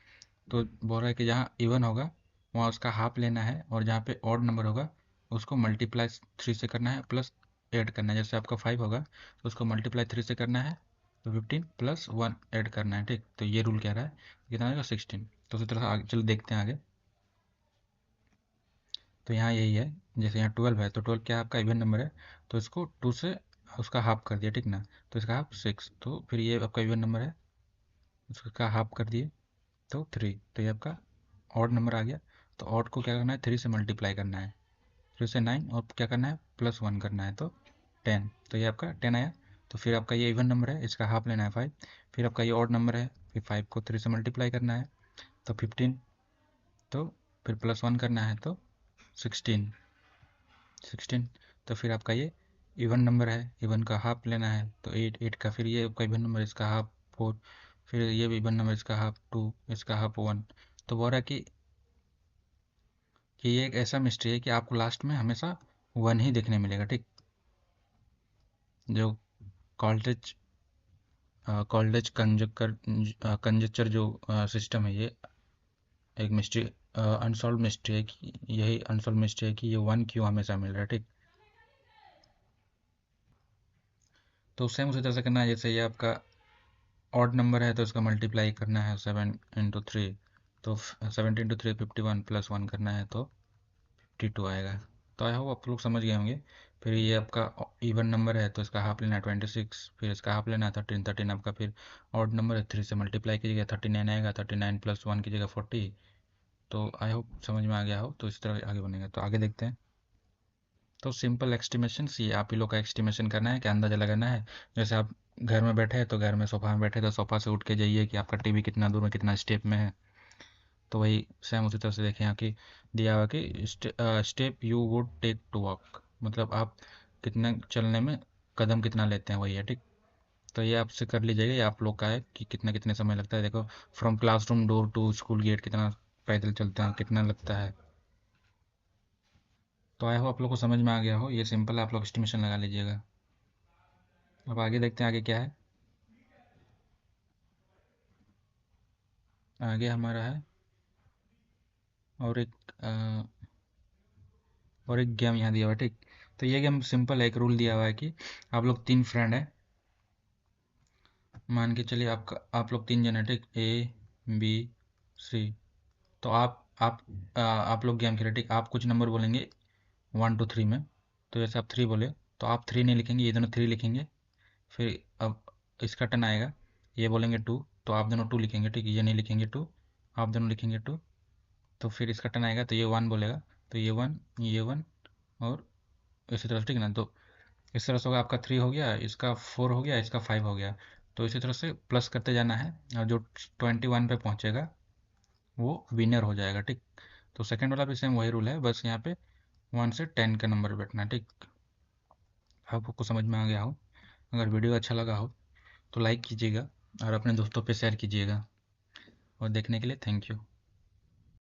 तो बोल रहा है कि जहाँ इवन होगा वहाँ उसका हाफ लेना है, और जहाँ पे ऑड नंबर होगा उसको मल्टीप्लाई 3 से करना है प्लस ऐड करना है। जैसे आपका 5 होगा तो उसको मल्टीप्लाई 3 से करना है, तो 15 प्लस 1 ऐड करना है। ठीक, तो ये रूल कह रहा है कितना आएगा 16। तो उसी तरह से आगे चलो देखते हैं आगे। तो यहाँ यही है, जैसे यहाँ 12 है तो 12 क्या आपका इवन नंबर है, तो इसको 2 से उसका हाफ कर दिया, ठीक ना, तो इसका हाफ 6। तो फिर ये आपका इवन नंबर है, उसका हाफ कर दिए तो 3। तो ये आपका ऑड नंबर आ गया। तो ऑड को क्या करना है, 3 से मल्टीप्लाई करना है, 3 से 9, और क्या करना है प्लस 1 करना है, तो 10। तो ये आपका 10 आया। तो फिर आपका ये इवन नंबर है, इसका हाफ लेना है 5। फिर आपका ये ऑड नंबर है, फिर 5 को 3 से मल्टीप्लाई करना है तो 15। तो फिर प्लस 1 करना है तो 16। तो फिर आपका ये इवन नंबर है, इवन का हाफ लेना है तो 8 का, फिर ये आपका इवन नंबर, इसका हाफ 4। फिर ये भी इवन नंबर, इसका हाफ 2, इसका हाफ 1। तो बोल रहा है कि ये एक ऐसा मिस्ट्री है कि आपको लास्ट में हमेशा 1 ही देखने मिलेगा। ठीक, जो कॉल्ड्रिच कॉल्ड्रिच कंजक्चर जो सिस्टम है, ये एक मिस्ट्री, अनसॉल्व मिस्ट्री है कि यही अनसॉल्व मिस्ट्री है कि ये 1 क्यों हमेशा मिल रहा है। ठीक, तो सेम उसी तरह से करना है, जैसे ये आपका ऑड नंबर है तो इसका मल्टीप्लाई करना है 7 × 3। तो 7 × 3 51 प्लस 1 करना है तो 52 आएगा। तो आई होप आप लोग समझ गए होंगे। फिर ये आपका इवन नंबर है तो इसका हाफ लेना है 26, फिर इसका हाफ लेना है 13 आपका। फिर ऑड नंबर है, 3 से मल्टीप्लाई कीजिएगा 39 आएगा, 39 प्लस 1 कीजिएगा 40। तो आई होप समझ में आ गया हो। तो इस तरह आगे बनेगा। तो आगे देखते हैं। तो सिंपल एस्टिमेशन, ये आप ही लोग का एस्टिमेशन करना है, क्या अंदाज़ा लगाना है। जैसे आप घर में बैठे हैं तो घर में सोफा में बैठे तो सोफा से उठ के जाइए कि आपका टीवी कितना दूर में, कितना स्टेप में है। तो वही सेम उसी तरह से देखें यहाँ की दिया हुआ कि step you would take to walk, मतलब आप कितने चलने में कदम कितना लेते हैं, वही है। ठीक, तो ये आपसे कर लीजिएगा, ये आप लोग का है कि कितना कितने समय लगता है। देखो, from classroom door to school gate कितना पैदल चलते हैं, कितना लगता है। तो आई हो आप लोग को समझ में आ गया हो। ये सिंपल है, आप लोग एस्टिमेशन लगा लीजिएगा। अब आगे देखते हैं आगे क्या है। आगे हमारा है और एक गेम यहाँ दिया हुआ है। ठीक, तो ये गेम सिंपल है, एक रूल दिया हुआ है कि आप लोग 3 फ्रेंड हैं, मान के चलिए आप लोग 3 जन हैं। ठीक, ए बी सी। तो आप लोग गेम खेले। ठीक, आप कुछ नंबर बोलेंगे 1 2 3 में। तो जैसे आप 3 बोले तो आप 3 नहीं लिखेंगे, ये दोनों 3 लिखेंगे। फिर अब इसका टर्न आएगा, ये बोलेंगे 2 तो आप दोनों 2 लिखेंगे। ठीक, ये नहीं लिखेंगे 2, आप दोनों लिखेंगे 2। तो फिर इसका टर्न आएगा तो ये 1 बोलेगा, तो ये 1 और इसी तरह से। ठीक ना, तो इस तरह से होगा, आपका 3 हो गया, इसका 4 हो गया, इसका 5 हो गया। तो इसी तरह से प्लस करते जाना है, और जो 21 पे पहुंचेगा वो विनर हो जाएगा। ठीक, तो सेकंड वाला भी सेम वही रूल है, बस यहाँ पे 1 से 10 का नंबर बैठना है। ठीक, आपको समझ में आ गया हो। अगर वीडियो अच्छा लगा हो तो लाइक कीजिएगा और अपने दोस्तों पे शेयर कीजिएगा। और देखने के लिए थैंक यू।